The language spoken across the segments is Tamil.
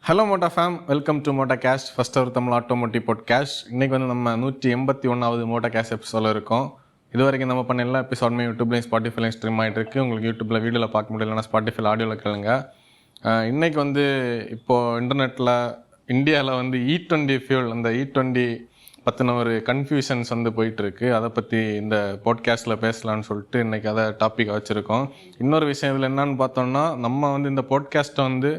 Hello Motta fam, welcome to Motta cast, first our Tamil automotive podcast. இன்றைக்கி வந்து நம்ம 181வது மோட்டா கேஸ்ட் எபிசோடில் இருக்கோம். இது வரைக்கும் நம்ம பண்ண எல்லா எபிசோடுமே யூடியூப்லேயும் ஸ்பாட்டிஃபைலையும் ஸ்ட்ரீம் ஆகிட்டு இருக்குது. உங்களுக்கு யூடியூப்பில் வீடியோவில் பார்க்க முடியலன்னா ஸ்பாட்டிஃபைல ஆடியோவில் கேளுங்க. இன்றைக்கி வந்து இப்போது இன்டர்நெட்டில் இந்தியாவில் வந்து E20 ஃபியூல், அந்த E20 பற்றின ஒரு கன்ஃபியூஷன்ஸ் வந்து போயிட்டுருக்கு. அதை பற்றி இந்த பாட்காஸ்ட்டில் பேசலான்னு சொல்லிட்டு இன்றைக்கி அதை டாப்பிக் வச்சுருக்கோம். இன்னொரு விஷயம் இதில் என்னன்னு பார்த்தோம்னா, நம்ம வந்து இந்த பாட்காஸ்ட்டை வந்து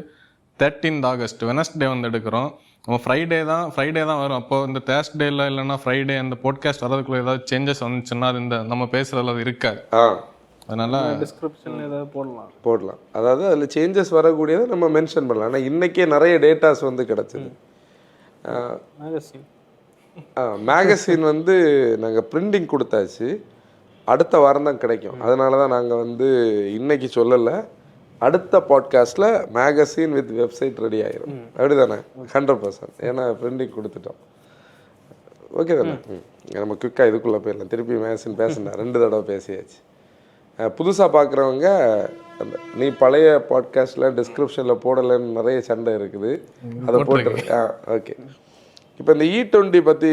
13th ஆகஸ்ட் வெனஸ்டே வந்து எடுக்கிறோம். நம்ம ஃப்ரைடே தான் வரும். அப்போது இந்த தேர்ஸ்டேயில் இல்லைன்னா ஃப்ரைடே அந்த பாட்காஸ்ட் வரதுக்குள்ள ஏதாவது சேஞ்சஸ் வந்துச்சுன்னா அது இந்த நம்ம பேசுகிறதுல அது இருக்காது. அதனால டிஸ்கிரிப்ஷனில் ஏதாவது போடலாம். அதாவது அதில் சேஞ்சஸ் வரக்கூடியதை நம்ம மென்ஷன் பண்ணலாம். ஆனால் இன்றைக்கே நிறைய டேட்டாஸ் வந்து கிடச்சிது. மேகசின் வந்து நாங்கள் பிரிண்டிங் கொடுத்தாச்சு, அடுத்த வாரம் தான் கிடைக்கும். அதனால தான் நாங்கள் வந்து இன்னைக்கு சொல்லலை. அடுத்த பாட்காஸ்ட்டில் மேகசின் வித் வெப்சைட் ரெடி ஆகிடும். அப்படி தானே? 100%. ஏன்னா பிரிண்டிங் கொடுத்துட்டோம். ஓகே தானே? நம்ம குயிக்காக இதுக்குள்ளே போயிடலாம். திருப்பி மேகசின் பேசினா 2 தடவை பேசியாச்சு. புதுசாக பார்க்குறவங்க, அந்த நீ பழைய பாட்காஸ்ட்டில் டிஸ்கிரிப்ஷனில் போடலைன்னு நிறைய சண்டை இருக்குது, அதை போட்டு. ஓகே. இப்போ இந்த E20 பற்றி,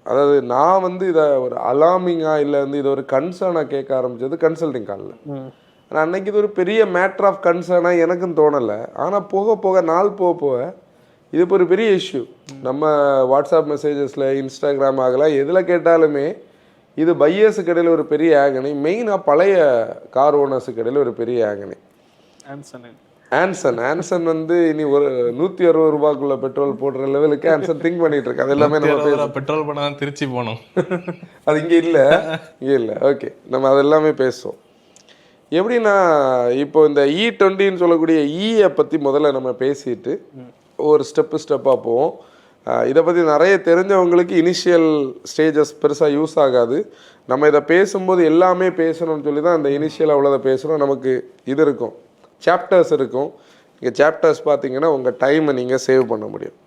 அதாவது நான் வந்து இதை ஒரு அலார்மிங்காக இல்லை வந்து இதை ஒரு கன்சர்னாக கேட்க ஆரம்பித்தது கன்சல்டிங் காலில். ஆனால் அன்றைக்கி இது ஒரு பெரிய மேட்ரு ஆஃப் கன்சர்னாக எனக்கும் தோணலை. ஆனால் போக போக நாள் போக இது இப்போ ஒரு பெரிய இஷ்யூ. நம்ம வாட்ஸ்அப் மெசேஜஸில், இன்ஸ்டாகிராம் ஆகலாம், எதில் கேட்டாலுமே இது பையர்ஸுக்கு இடையில் ஒரு பெரிய ஆகனை, மெயினாக பழைய கார் ஓனர்ஸுக்கு இடையில் ஒரு பெரிய ஆகனை. ஆன்சன் வந்து இனி ஒரு 160 ரூபாய்க்குள்ள பெட்ரோல் போடுற லெவலுக்கு ஆன்சன் திங்க் பண்ணிட்டு இருக்கு. அது எல்லாமே நம்ம பெட்ரோல் பண்ண திருச்சி போனோம். அது இங்கே இல்லை. ஓகே, நம்ம அது எல்லாமே பேசுவோம். எப்படின்னா, இப்போ இந்த E20ன்னு சொல்லக்கூடிய ஈயை பற்றி முதல்ல நம்ம பேசிட்டு ஒரு ஸ்டெப்பாக போவோம். இதை பற்றி நிறைய தெரிஞ்சவங்களுக்கு இனிஷியல் ஸ்டேஜஸ் பெருசாக யூஸ் ஆகாது. நம்ம இதை பேசும்போது எல்லாமே பேசணும்னு சொல்லி தான் அந்த இனிஷியலாக உள்ளதை பேசுகிறோம். நமக்கு இது இருக்கும், சாப்டர்ஸ் இருக்கும். இங்கே சாப்டர்ஸ் பார்த்தீங்கன்னா உங்கள் டைமை நீங்கள் சேவ் பண்ண முடியும்.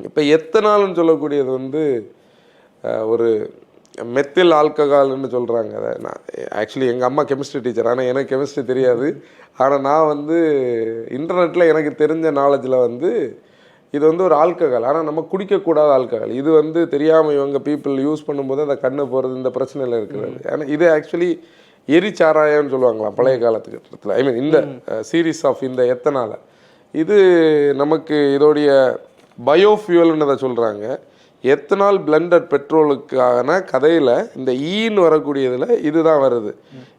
இப்போ எத்தனால்னு சொல்லக்கூடியது வந்து ஒரு மெத்தில் ஆல்கஹால்னு சொல்கிறாங்க. அதை நான் ஆக்சுவலி எங்கள் அம்மா கெமிஸ்ட்ரி டீச்சர், ஆனால் எனக்கு கெமிஸ்ட்ரி தெரியாது. ஆனால் நான் வந்து இன்டர்நெட்டில் எனக்கு தெரிஞ்ச நாலேஜில் வந்து இது வந்து ஒரு ஆல்கஹால், ஆனால் நம்ம குடிக்கக்கூடாத ஆல்கஹால். இது வந்து தெரியாமல் இவங்க பீப்புள் யூஸ் பண்ணும்போது அந்த கண்ணு போகிறது, இந்த பிரச்சனையில் இருக்கிறது. ஏன்னா இது ஆக்சுவலி எரிச்சாராயம்னு சொல்லுவாங்களாம் பழைய காலத்துக்கு. ஐ மீன் இந்த சீரீஸ் ஆஃப் இந்த எத்தனால் இது நமக்கு இதோடைய பயோஃபியூவல்னு அதை சொல்கிறாங்க. எத்தனால் பிளண்டட் பெட்ரோலுக்கான கதையில் இந்த ஈன்னு வரக்கூடியதில் இதுதான் வருது.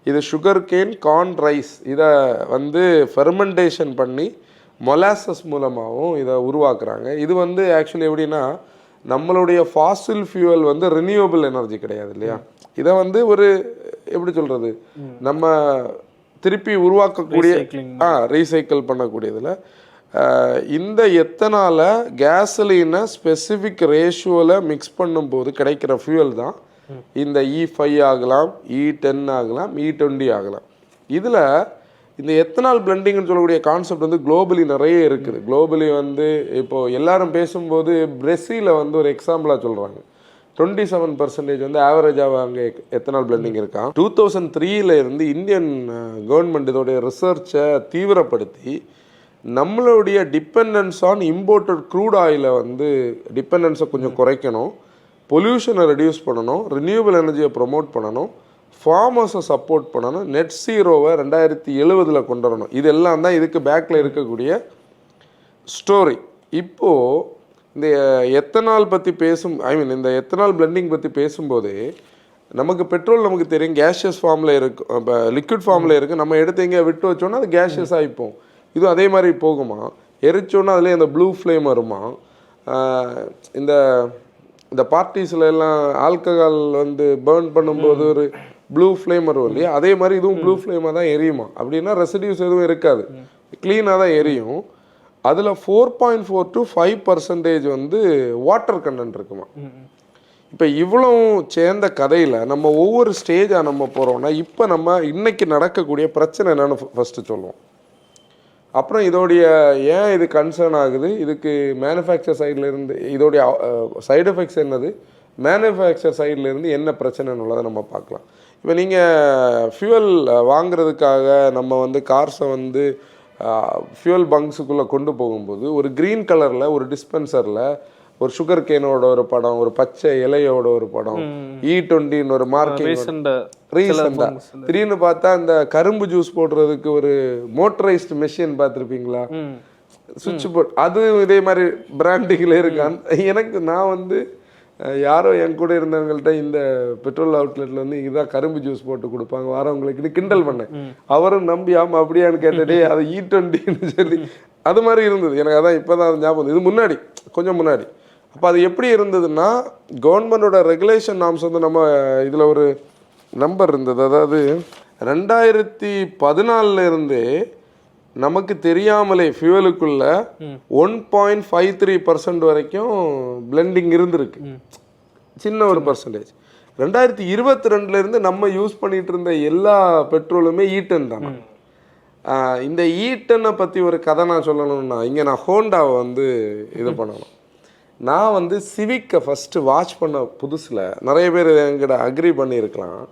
இது சுகர் கேன், கார்ன், ரைஸ் இதை வந்து ஃபெர்மெண்டேஷன் பண்ணி மொலாசஸ் மூலமாகவும் இதை உருவாக்குறாங்க. இது வந்து ஆக்சுவலி எப்படின்னா, நம்மளுடைய ஃபாசில் ஃபியூவல் வந்து ரினியூவபிள் எனர்ஜி கிடையாது இல்லையா. இதை வந்து ஒரு எப்படி சொல்கிறது, நம்ம திருப்பி உருவாக்கக்கூடிய ரீசைக்கிள் பண்ணக்கூடியதில் இந்த எத்தனால் கேசலினை ஸ்பெசிஃபிக் ரேஷியோவில் மிக்ஸ் பண்ணும்போது கிடைக்கிற ஃபியூவல் தான் இந்த E5 ஆகலாம், E10 ஆகலாம், E20 ஆகலாம். இதில் இந்த எத்தனால் பிளெண்டிங்னு சொல்லக்கூடிய கான்செப்ட் வந்து குளோபலி நிறைய இருக்குது. குளோபலி வந்து இப்போது எல்லாரும் பேசும்போது பிரேசிலில் வந்து ஒரு எக்ஸாம்பிளாக சொல்கிறாங்க. 27% வந்து ஆவரேஜாக அங்கே எத்தனால் பிளெண்டிங் இருக்கான். 2003 இருந்து இந்தியன் கவர்மெண்ட் இதோடைய ரிசர்ச்சை தீவிரப்படுத்தி நம்மளுடைய டிபெண்டன்ஸ் ஆன் இம்போர்ட்டட் க்ரூட் ஆயிலை வந்து டிபெண்டன்ஸை கொஞ்சம் குறைக்கணும், பொல்யூஷனை ரெடியூஸ் பண்ணணும், ரினியூவபிள் எனர்ஜியை ப்ரொமோட் பண்ணணும், ஃபார்மர்ஸை சப்போர்ட் பண்ணணும், நெட் ஜீரோவை 2070 கொண்டு வரணும். இதெல்லாம் தான் இதுக்கு பேக்கில் இருக்கக்கூடிய ஸ்டோரி. இப்போது இந்த எத்தனால் பற்றி இந்த எத்தனால் பிளெண்டிங் பற்றி பேசும்போதே நமக்கு பெட்ரோல் நமக்கு தெரியும் கேஷியஸ் ஃபார்மில் இருக்கும், இப்போ லிக்விட் ஃபார்மில் இருக்குது. நம்ம எடுத்து எங்கே விட்டு வச்சோன்னா அது கேஷியஸ் ஆகிப்போம். இது அதே மாதிரி போகுமா, எரிச்சோன்னா அதுலேயே அந்த ப்ளூ ஃப்ளேம் வருமா. இந்த இந்த பார்ட்டிஸில் எல்லாம் ஆல்கஹால் வந்து பேர்ன் பண்ணும்போது ஒரு ப்ளூ ஃப்ளேம் வரும் இல்லையா, அதே மாதிரி இதுவும் ப்ளூ ஃப்ளேமாக தான் எரியுமா. அப்படின்னா ரெசிடியூஸ் எதுவும் இருக்காது, க்ளீனாக தான் எரியும். அதில் 4.4 to 5% வந்து வாட்டர் கண்டென்ட் இருக்குமா. இப்போ இவ்வளோ சேர்ந்த கதையில் நம்ம ஒவ்வொரு ஸ்டேஜாக நம்ம போகிறோம்னா, இப்போ நம்ம இன்றைக்கி நடக்கக்கூடிய பிரச்சனை என்னென்னு ஃபஸ்ட்டு சொல்லுவோம். அப்புறம் இதோடைய ஏன் இது கன்சர்ன் ஆகுது, இதுக்கு மேனுஃபேக்சர் சைட்லேருந்து இதோடைய சைடு எஃபெக்ட்ஸ் என்னது, மேனுஃபேக்சர் சைட்லேருந்து என்ன பிரச்சனைன்னு உள்ளதை நம்ம பார்க்கலாம். இப்போ நீங்கள் ஃபியூவல் வாங்குறதுக்காக நம்ம வந்து கார்ஸை வந்து ஃபியூல் பங்க்ஸுக்குள்ளே கொண்டு போகும்போது ஒரு க்ரீன் கலரில் ஒரு டிஸ்பென்சரில் ஒரு சுகர் கேனோட ஒரு படம், ஒரு பச்சை இலையோட ஒரு படம், E20 ஒரு மார்க்கிங் ரீசெண்டாக திடீர்னு பார்த்தா இந்த கரும்பு ஜூஸ் போடுறதுக்கு ஒரு மோட்டரைஸ்டு மெஷின் பார்த்துருப்பீங்களா, சுவிட்ச் போர்ட், அது இதே மாதிரி பிராண்டிங்கில் இருக்கான். எனக்கு நான் வந்து யாரோ என் கூட இருந்தவங்கள்ட்ட இந்த பெட்ரோல் அவுட்லெட்டில் வந்து இதுதான் கரும்பு ஜூஸ் போட்டு கொடுப்பாங்க வரவங்களுக்கு கிண்டல் பண்ணேன். அவரும் நம்பி ஆமாம் அப்படியான்னு கேட்டடே அது E20ன்னு சொல்லி அது மாதிரி இருந்தது எனக்கு. அதான் இப்போ தான் ஞாபகம், இது முன்னாடி கொஞ்சம் முன்னாடி. அப்போ அது எப்படி இருந்ததுன்னா கவர்மெண்டோட ரெகுலேஷன் நாம்ஸ் வந்து நம்ம இதில் ஒரு நம்பர் இருந்தது, அதாவது 2014 இருந்தே நமக்கு தெரியாமலே ஃபியூவலுக்குள்ள 1.53% வரைக்கும் பிளெண்டிங் இருந்திருக்கு, சின்ன ஒரு பர்சன்டேஜ். 2022 இருந்து நம்ம யூஸ் பண்ணிட்டு இருந்த எல்லா பெட்ரோலுமே E10 தானே. இந்த E10 பற்றி ஒரு கதை நான் சொல்லணும்னா, இங்கே நான் ஹோண்டாவை வந்து இது பண்ணணும். நான் வந்து சிவிக்கை ஃபஸ்ட்டு வாட்ச் பண்ண புதுசில் நிறைய பேர் என்கிட்ட அக்ரி பண்ணியிருக்கலாம்.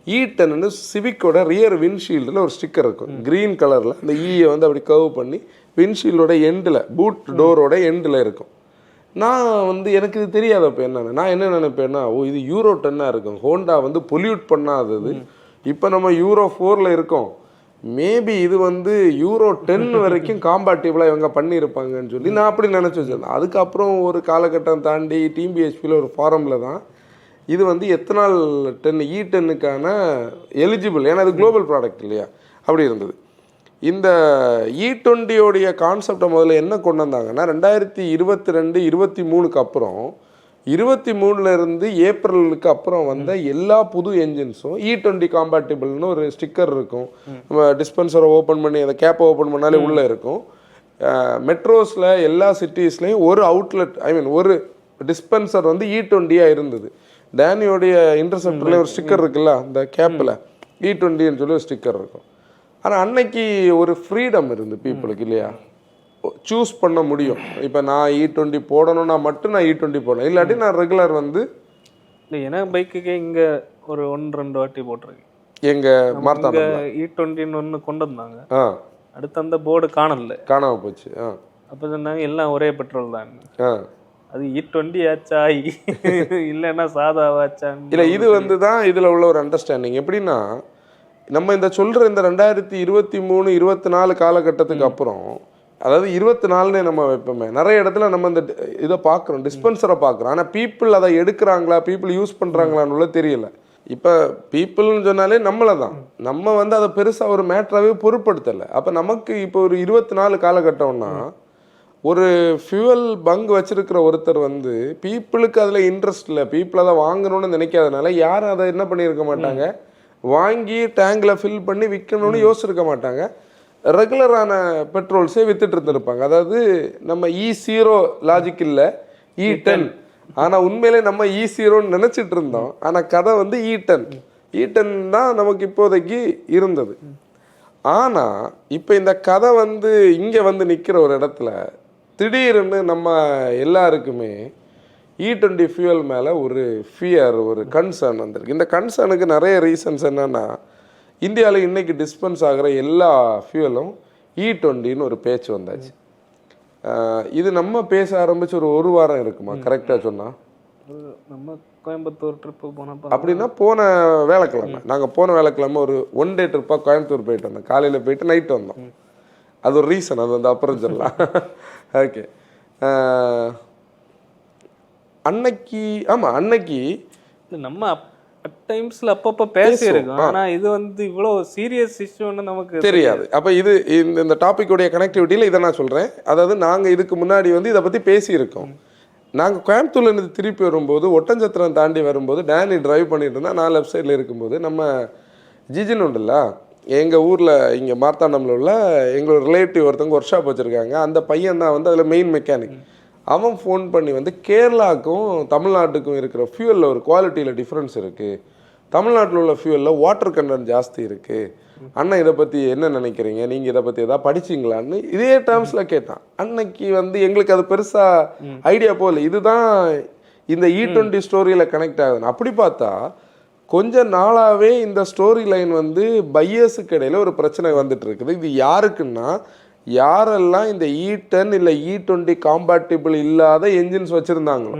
E10 சிவிக்கோட ரியர் விண்ட்ஷீல்டில் ஒரு ஸ்டிக்கர் இருக்கும் க்ரீன் கலரில். அந்த ஈயை வந்து அப்படி கர்வ் பண்ணி விண்ட்ஷீல்டோட எண்டில், பூட் டோரோட எண்டில் இருக்கும். நான் வந்து எனக்கு இது தெரியாது. அப்போ என்னென்ன நான் என்ன நினைப்பேன்னா, ஓ இது Euro 10 இருக்கும், ஹோண்டா வந்து பொல்யூட் பண்ணாதது. இப்போ நம்ம Euro 4 இருக்கோம், மேபி இது வந்து Euro 10 வரைக்கும் காம்பேட்டிபிளாக இவங்க பண்ணியிருப்பாங்கன்னு சொல்லி நான் அப்படி நினச்சி வச்சிருந்தேன். அதுக்கப்புறம் ஒரு காலகட்டம் தாண்டி TBHPயில் ஒரு ஃபாரமில் தான் இது வந்து எத்தனால் 10 E10க்கான எலிஜிபிள், ஏன்னா அது குளோபல் ப்ராடக்ட் இல்லையா, அப்படி இருந்தது. இந்த E20 கான்செப்டை முதல்ல என்ன கொண்டு வந்தாங்கன்னா 2022-23 அப்புறம் 23 இருந்து ஏப்ரலுக்கு அப்புறம் வந்த எல்லா புது என்ஜின்ஸும் E20 காம்பேட்டிபிள்னு ஒரு ஸ்டிக்கர் இருக்கும். நம்ம டிஸ்பென்சரை ஓப்பன் பண்ணி அந்த கேப்பை ஓப்பன் பண்ணாலே உள்ளே இருக்கும். மெட்ரோஸில் எல்லா சிட்டிஸ்லேயும் ஒரு அவுட்லெட், ஐ மீன் ஒரு டிஸ்பென்சர் வந்து E20 இருந்தது. டேனியோடைய இன்டர்செப்டர்ல ஒரு ஸ்டிக்கர் இருக்குல்ல, அந்த கேப்பில் E20ன்னு சொல்லி ஒரு ஸ்டிக்கர் இருக்கும். ஆனால் அன்னைக்கு ஒரு ஃப்ரீடம் இருந்து பீப்புளுக்கு இல்லையா, சூஸ் பண்ண முடியும். இப்போ நான் E20 போடணும்னா மட்டும் நான் E20 போடணும், இல்லாட்டி நான் ரெகுலர் வந்து இல்லை. ஏன்னா பைக்குக்கு இங்கே ஒரு 1-2 வாட்டி போட்டிருக்கு. எங்கள் மார்த்தாண்ட E20 ஒன்று கொண்டு வந்தாங்க, அடுத்து அந்த போர்டு காணாமல் போச்சு. அப்போ சொன்னாங்க எல்லாம் ஒரே பெட்ரோல் தான். அது E20 ஆச்சா இல்லைன்னா சாதாவாச்சா இல்லை, இது வந்து தான் இதில் உள்ள ஒரு அண்டர்ஸ்டாண்டிங். எப்படின்னா நம்ம இந்த சொல்கிற இந்த 2023-24 காலகட்டத்துக்கு அப்புறம், அதாவது 24 நம்ம வைப்போமே, நிறைய இடத்துல நம்ம இந்த இதை பார்க்குறோம், டிஸ்பென்சரை பார்க்குறோம். ஆனால் பீப்புள் அதை எடுக்கிறாங்களா, பீப்புள் யூஸ் பண்ணுறாங்களான்னு தெரியல. இப்போ பீப்புள்னு சொன்னாலே நம்மளை தான், நம்ம வந்து அதை பெருசாக ஒரு மேட்டராகவே பொருட்படுத்தலை. அப்போ நமக்கு இப்போ ஒரு 24 காலகட்டம்னா ஒரு ஃபியூவல் பங்க் வச்சிருக்கிற ஒருத்தர் வந்து பீப்புளுக்கு அதில் இன்ட்ரெஸ்ட் இல்லை, பீப்புள் அதை வாங்கணும்னு நினைக்காதனால யாரும் அதை என்ன பண்ணியிருக்க மாட்டாங்க, வாங்கி டேங்கில் ஃபில் பண்ணி விற்கணும்னு யோசிச்சிருக்க மாட்டாங்க. ரெகுலரான பெட்ரோல்ஸே வித்துட்டு இருந்திருப்பாங்க. அதாவது நம்ம E0 லாஜிக் இல்லை, E10. ஆனால் உண்மையிலே நம்ம E0ன்னு நினச்சிட்டு இருந்தோம். ஆனால் கதை வந்து E10 தான் நமக்கு இப்போதைக்கு இருந்தது. ஆனால் இப்போ இந்த கதை வந்து இங்கே வந்து நிற்கிற ஒரு இடத்துல திடீர்னு நம்ம எல்லாருக்குமே E20 ஃபியூவல் மேலே ஒரு ஃபியர், ஒரு கன்சர்ன் வந்திருக்கு. இந்த கன்சர்னுக்கு நிறைய ரீசன்ஸ் என்னென்னா, இந்தியாவில் இன்றைக்கி டிஸ்பென்ஸ் ஆகிற எல்லா ஃபியூவலும் E20ன்னு ஒரு பேச்சு வந்தாச்சு. இது நம்ம பேச ஆரம்பிச்சு ஒரு வாரம் இருக்குமா கரெக்டாக சொன்னால்? நம்ம கோயம்புத்தூர் ட்ரிப்பு போனப்போ அப்படின்னா போன வேலைக்கிழமை, நாங்கள் போன வேலைக்கிழமை ஒரு 1 டே ட்ரிப்பாக கோயம்புத்தூர் போயிட்டு வந்தோம். காலையில் போயிட்டு நைட்டு வந்தோம். அது ஒரு ரீசன், அது வந்து அப்புறம் சொல்லலாம். ஓகே, அன்னைக்கு ஆமாம் அன்னைக்கு நம்ம அட் டைம்ஸில் அப்பப்போ பேசியிருக்கோம். ஆனால் இது வந்து இவ்வளோ சீரியஸ் இஷ்யூன்னு நமக்கு தெரியாது. அப்போ இது இந்த டாப்பிக்குடைய கனெக்டிவிட்டியில் இதை நான் சொல்கிறேன். அதாவது நாங்கள் இதுக்கு முன்னாடி வந்து இதை பற்றி பேசியிருக்கோம். நாங்கள் கோயம்புத்தூர்லேருந்து திருப்பி வரும்போது ஒட்டஞ்சத்திரம் தாண்டி வரும்போது டேனி டிரைவ் பண்ணிட்டு இருந்தால் நான் லெஃப்ட் சைடில் இருக்கும்போது நம்ம ஜிஜின் உண்டுல்ல, எங்கள் ஊரில் இங்கே மார்த்தாண்டமில் உள்ள எங்களோட ரிலேட்டிவ் ஒருத்தவங்க ஒர்க் ஷாப் வச்சுருக்காங்க. அந்த பையன் தான் வந்து அதில் மெயின் மெக்கானிக். அவன் ஃபோன் பண்ணி வந்து கேரளாவுக்கும் தமிழ்நாட்டுக்கும் இருக்கிற ஃபியூவலில் ஒரு குவாலிட்டியில் டிஃப்ரென்ஸ் இருக்குது, தமிழ்நாட்டில் உள்ள ஃபியூவலில் வாட்டர் கண்டென்ட் ஜாஸ்தி இருக்குது, அண்ணன் இதை பற்றி என்ன நினைக்கிறீங்க, நீங்கள் இதை பற்றி எதாவது படிச்சிங்களான்னு இதே டேர்ம்ஸில் கேட்டான். அன்னைக்கு வந்து எங்களுக்கு அது பெருசாக ஐடியா போகல, இதுதான் இந்த E20 ஸ்டோரியில் கனெக்ட் ஆகுதுன்னு. அப்படி பார்த்தா கொஞ்ச நாளாகவே இந்த ஸ்டோரி லைன் வந்து பையர்ஸுக்கு இடையில ஒரு பிரச்சனை வந்துட்டு இருக்குது. இது யாருக்குன்னா யாரெல்லாம் இந்த E10 இல்லை E20 காம்பேட்டிபிள் இல்லாத என்ஜின்ஸ் வச்சுருந்தாங்களோ.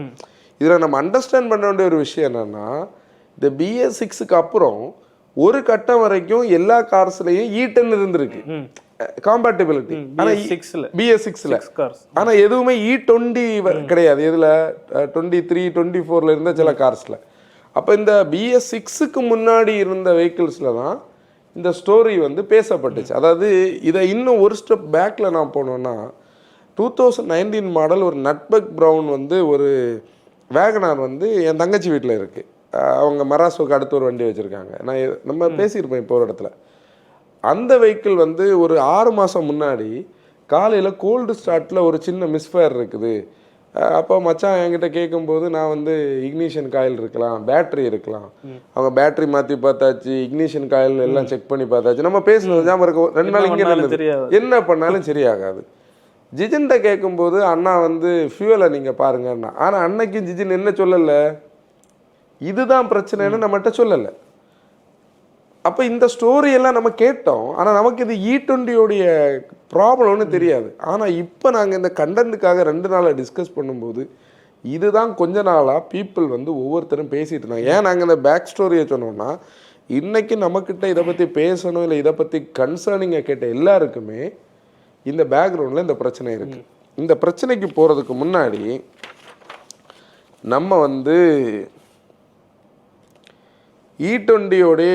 இதில் நம்ம அண்டர்ஸ்டாண்ட் பண்ண வேண்டிய ஒரு விஷயம் என்னென்னா, இந்த BS6க்கு அப்புறம் ஒரு கட்டம் வரைக்கும் எல்லா கார்ஸ்லையும் E10 இருந்திருக்கு காம்பேட்டிபிலிட்டி. ஆனால் BS6ல ஆனால் எதுவுமே E20 கிடையாது. இதில் 23 24 இருந்த சில கார்ஸில். அப்போ இந்த BS6க்கு முன்னாடி இருந்த வெஹிக்கிள்ஸில் தான் இந்த ஸ்டோரி வந்து பேசப்பட்டுச்சு. அதாவது இதை இன்னும் ஒரு ஸ்டெப் பேக்கில் நான் போனோன்னா, 2019 மாடல் ஒரு நட்பக் ப்ரௌன் வந்து ஒரு வேகனார் வந்து என் தங்கச்சி வீட்டில் இருக்குது. அவங்க மராசோக்கு அடுத்து ஒரு வண்டி வச்சுருக்காங்க. நம்ம பேசியிருப்போம் இப்போ ஒரு இடத்துல. அந்த வெஹிக்கிள் வந்து ஒரு 6 மாதம் முன்னாடி காலையில் கோல்டு ஸ்டார்ட்டில் ஒரு சின்ன மிஸ்ஃபயர் இருக்குது. அப்போ மச்சான் என்கிட்ட கேட்கும்போது நான் வந்து இக்னிஷன் காயில் இருக்கலாம், பேட்ரி இருக்கலாம். அவங்க பேட்ரி மாற்றி பார்த்தாச்சு, இக்னிஷன் காயில் எல்லாம் செக் பண்ணி பார்த்தாச்சு. நம்ம பேசுனது ஞாபகம் இருக்கும். 2 நாள் இங்கே என்ன பண்ணாலும் சரியாகாது. ஜிஜின்கிட்ட கேட்கும்போது அண்ணா வந்து ஃபியூவலை நீங்கள் பாருங்கண்ணா. ஆனால் அன்னைக்கு ஜிஜின் என்ன சொல்லலை, இதுதான் பிரச்சனைன்னு நம்மகிட்ட சொல்லலை. அப்போ இந்த ஸ்டோரியெல்லாம் நம்ம கேட்டோம். ஆனால் நமக்கு இது E20யோடைய ப்ராப்ளம்னு தெரியாது. ஆனால் இப்போ நாங்கள் இந்த கண்டென்ட்டுக்காக 2 நாளாக டிஸ்கஸ் பண்ணும்போது இதுதான் கொஞ்ச நாளாக பீப்புள் வந்து ஒவ்வொருத்தரும் பேசிகிட்டு இருந்தாங்க. ஏன் நாங்கள் இந்த பேக் ஸ்டோரியை சொன்னோம்னா, இன்றைக்கி நம்மக்கிட்ட இதை பற்றி பேசணும் இல்லை இதை பற்றி கன்சர்னிங்கை கேட்ட எல்லாருக்குமே இந்த பேக்ரவுண்டில் இந்த பிரச்சனை இருக்குது. இந்த பிரச்சனைக்கு போகிறதுக்கு முன்னாடி நம்ம வந்து E20யோடைய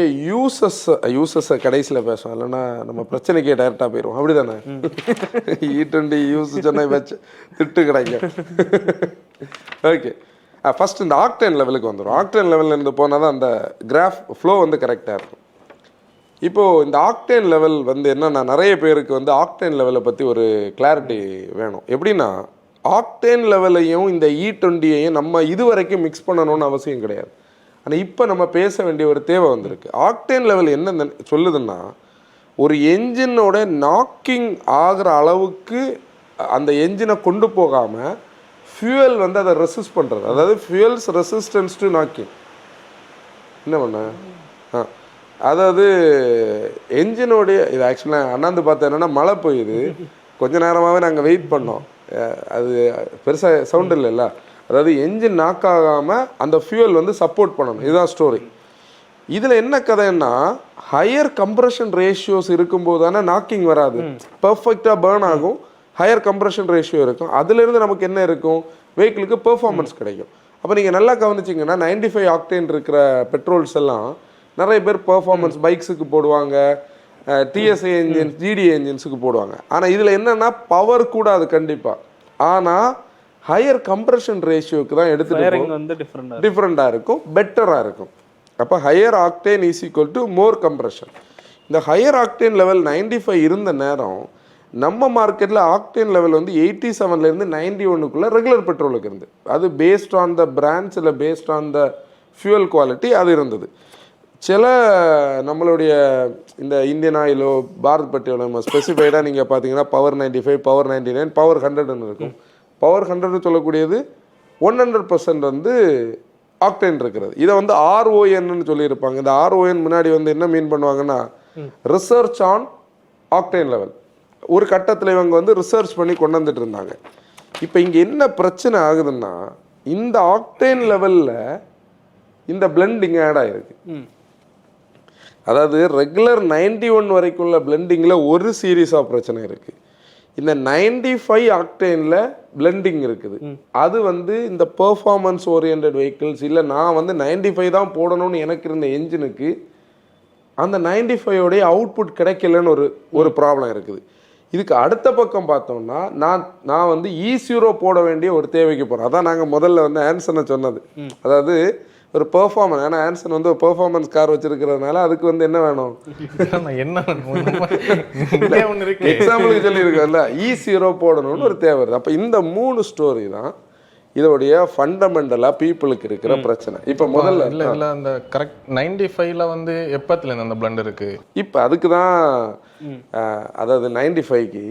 யூசஸை கடைசியில் பேசுவோம். இல்லைன்னா நம்ம பிரச்சனைக்கே டைரெக்டாக போயிடுவோம். அப்படி தானே? E20 யூஸ் சொன்ன வச்சு திட்டு கிடைக்கும். ஓகே, ஃபஸ்ட் இந்த ஆக்டேன் லெவலுக்கு வந்துடும். ஆக்டேன் லெவலில் இருந்து போனால் தான் அந்த கிராஃப் ஃப்ளோ வந்து கரெக்டாக இருக்கும். இப்போது இந்த ஆக்டேன் லெவல் வந்து என்னென்னா, நிறைய பேருக்கு வந்து ஆக்டேன் லெவலை பற்றி ஒரு கிளாரிட்டி வேணும். எப்படின்னா, ஆக்டேன் லெவலையும் இந்த E20யையும் நம்ம இதுவரைக்கும் மிக்ஸ் பண்ணணும்னு அவசியம் கிடையாது. ஆனால் இப்போ நம்ம பேச வேண்டிய ஒரு தேவை வந்திருக்கு. ஆக்டேன் லெவல் என்ன சொல்லுதுன்னா, ஒரு என்ஜினோட நாக்கிங் ஆகிற அளவுக்கு அந்த என்ஜினை கொண்டு போகாமல் ஃபியூயல் வந்து அதை ரெசிஸ்ட் பண்ணுறது. அதாவது ஃபியூயல்ஸ் ரெசிஸ்டன்ஸ் டு நாக்கிங். என்ன பண்ண அதாவது என்ஜினோடைய இது ஆக்சுவலாக அண்ணாந்து பார்த்தா என்னென்னா, மழை பெய்யுது. கொஞ்ச நேரமாகவே நாங்கள் வெயிட் பண்ணோம். அது பெருசாக சவுண்ட் இல்லைல்ல. அதாவது என்ஜின் நாக் ஆகாமல் அந்த ஃபியூயல் வந்து சப்போர்ட் பண்ணணும். இதுதான் ஸ்டோரி. இதில் என்ன கதைன்னா, ஹையர் கம்ப்ரஷன் ரேஷியோஸ் இருக்கும்போது தானே நாக்கிங் வராது, பர்ஃபெக்டாக பேர்ன் ஆகும். ஹையர் கம்ப்ரஷன் ரேஷியோ இருக்கும். அதுலேருந்து நமக்கு என்ன இருக்கும், வெஹிக்கிளுக்கு பெர்ஃபார்மன்ஸ் கிடைக்கும். அப்போ நீங்கள் நல்லா கவனிச்சிங்கன்னா 95 ஆக்டேன் இருக்கிற பெட்ரோல்ஸ் எல்லாம் நிறைய பேர் பெர்ஃபார்மன்ஸ் பைக்ஸுக்கு போடுவாங்க, TSI என்ஜின்ஸ், GDI என்ஜின்ஸுக்கு போடுவாங்க. ஆனால் இதில் என்னென்னா பவர் கூடாது கண்டிப்பாக. ஆனால் ஹையர் கம்ப்ரஷன் ரேஷியோக்கு தான் எடுத்துகிட்டு டிஃப்ரெண்ட்டாக இருக்கும், பெட்டராக இருக்கும். அப்போ higher octane is equal to more compression. இந்த ஹையர் ஆக்டேன் லெவல் 95 இருந்த நேரம் நம்ம மார்க்கெட்டில் ஆக்டேன் லெவல் வந்து 87லேருந்து 91க்குள்ளே ரெகுலர் பெட்ரோலுக்கு இருந்து. அது பேஸ்ட் ஆன் த பிராண்ட்ஸ் இல்லை based on the fuel quality அது இருந்தது. சில நம்மளுடைய இந்த இந்தியன் ஆயிலோ பாரத் பெட்ரோலியமோ ஸ்பெசிஃபைடாக நீங்கள் பார்த்தீங்கன்னா பவர் 95, பவர் 99, பவர் 100ன்னு இருக்கும். பவர் 100 சொல்லக்கூடியது 100% வந்து ஆக்டேன் இருக்கிறது. இதை வந்து RONன்னு சொல்லியிருப்பாங்க. இந்த RON முன்னாடி வந்து என்ன மீன் பண்ணுவாங்கன்னா, ரிசர்ச் ஆன் ஆக்டேன் லெவல். ஒரு கட்டத்தில் இவங்க வந்து ரிசர்ச் பண்ணி கொண்டு வந்துட்டு இருந்தாங்க. இப்போ இங்கே என்ன பிரச்சனை ஆகுதுன்னா, இந்த ஆக்டேன் லெவலில் இந்த பிளெண்டிங் ஆட் ஆகிருக்கு. அதாவது ரெகுலர் 91 வரைக்கும் உள்ள பிளெண்டிங்கில் ஒரு சீரீஸ் ஆஃப் பிரச்சனை இருக்குது. இந்த 95 ஆக்டேனில் பிளெண்டிங் இருக்குது. அது வந்து இந்த பெர்ஃபார்மன்ஸ் ஓரியன்ட் வெஹிக்கிள்ஸ் இல்லை, நான் வந்து 95 தான் போடணும்னு எனக்கு இருந்த என்ஜினுக்கு அந்த 95 அவுட்புட் கிடைக்கலன்னு ஒரு ப்ராப்ளம் இருக்குது. இதுக்கு அடுத்த பக்கம் பார்த்தோம்னா, நான் வந்து E0 போட வேண்டிய ஒரு தேவைக்கு போகிறேன். அதான் நாங்கள் முதல்ல வந்து ஆன்சனை சொன்னது. அதாவது ஒரு பெர்ஃபார்மன்ஸ், ஏன்னா ஆன்சன் வந்து ஒரு பெர்ஃபார்மன்ஸ் கார் வச்சிருக்கிறதுனால அதுக்கு வந்து என்ன வேணும், எக்ஸாம்பிளுக்கு சொல்லியிருக்கோம்ல, E0 போடணும்னு ஒரு தேவை இருக்குது. அப்போ இந்த 3 ஸ்டோரி தான் இதோடைய ஃபண்டமெண்டலாக பீப்புளுக்கு இருக்கிற பிரச்சனை. இப்போ முதல்ல இல்லை அந்த கரெக்ட் 95ல் வந்து எப்பத்துலேருந்து அந்த பிளண்ட் இருக்குது. இப்போ அதுக்கு தான் அதாவது 95க்கு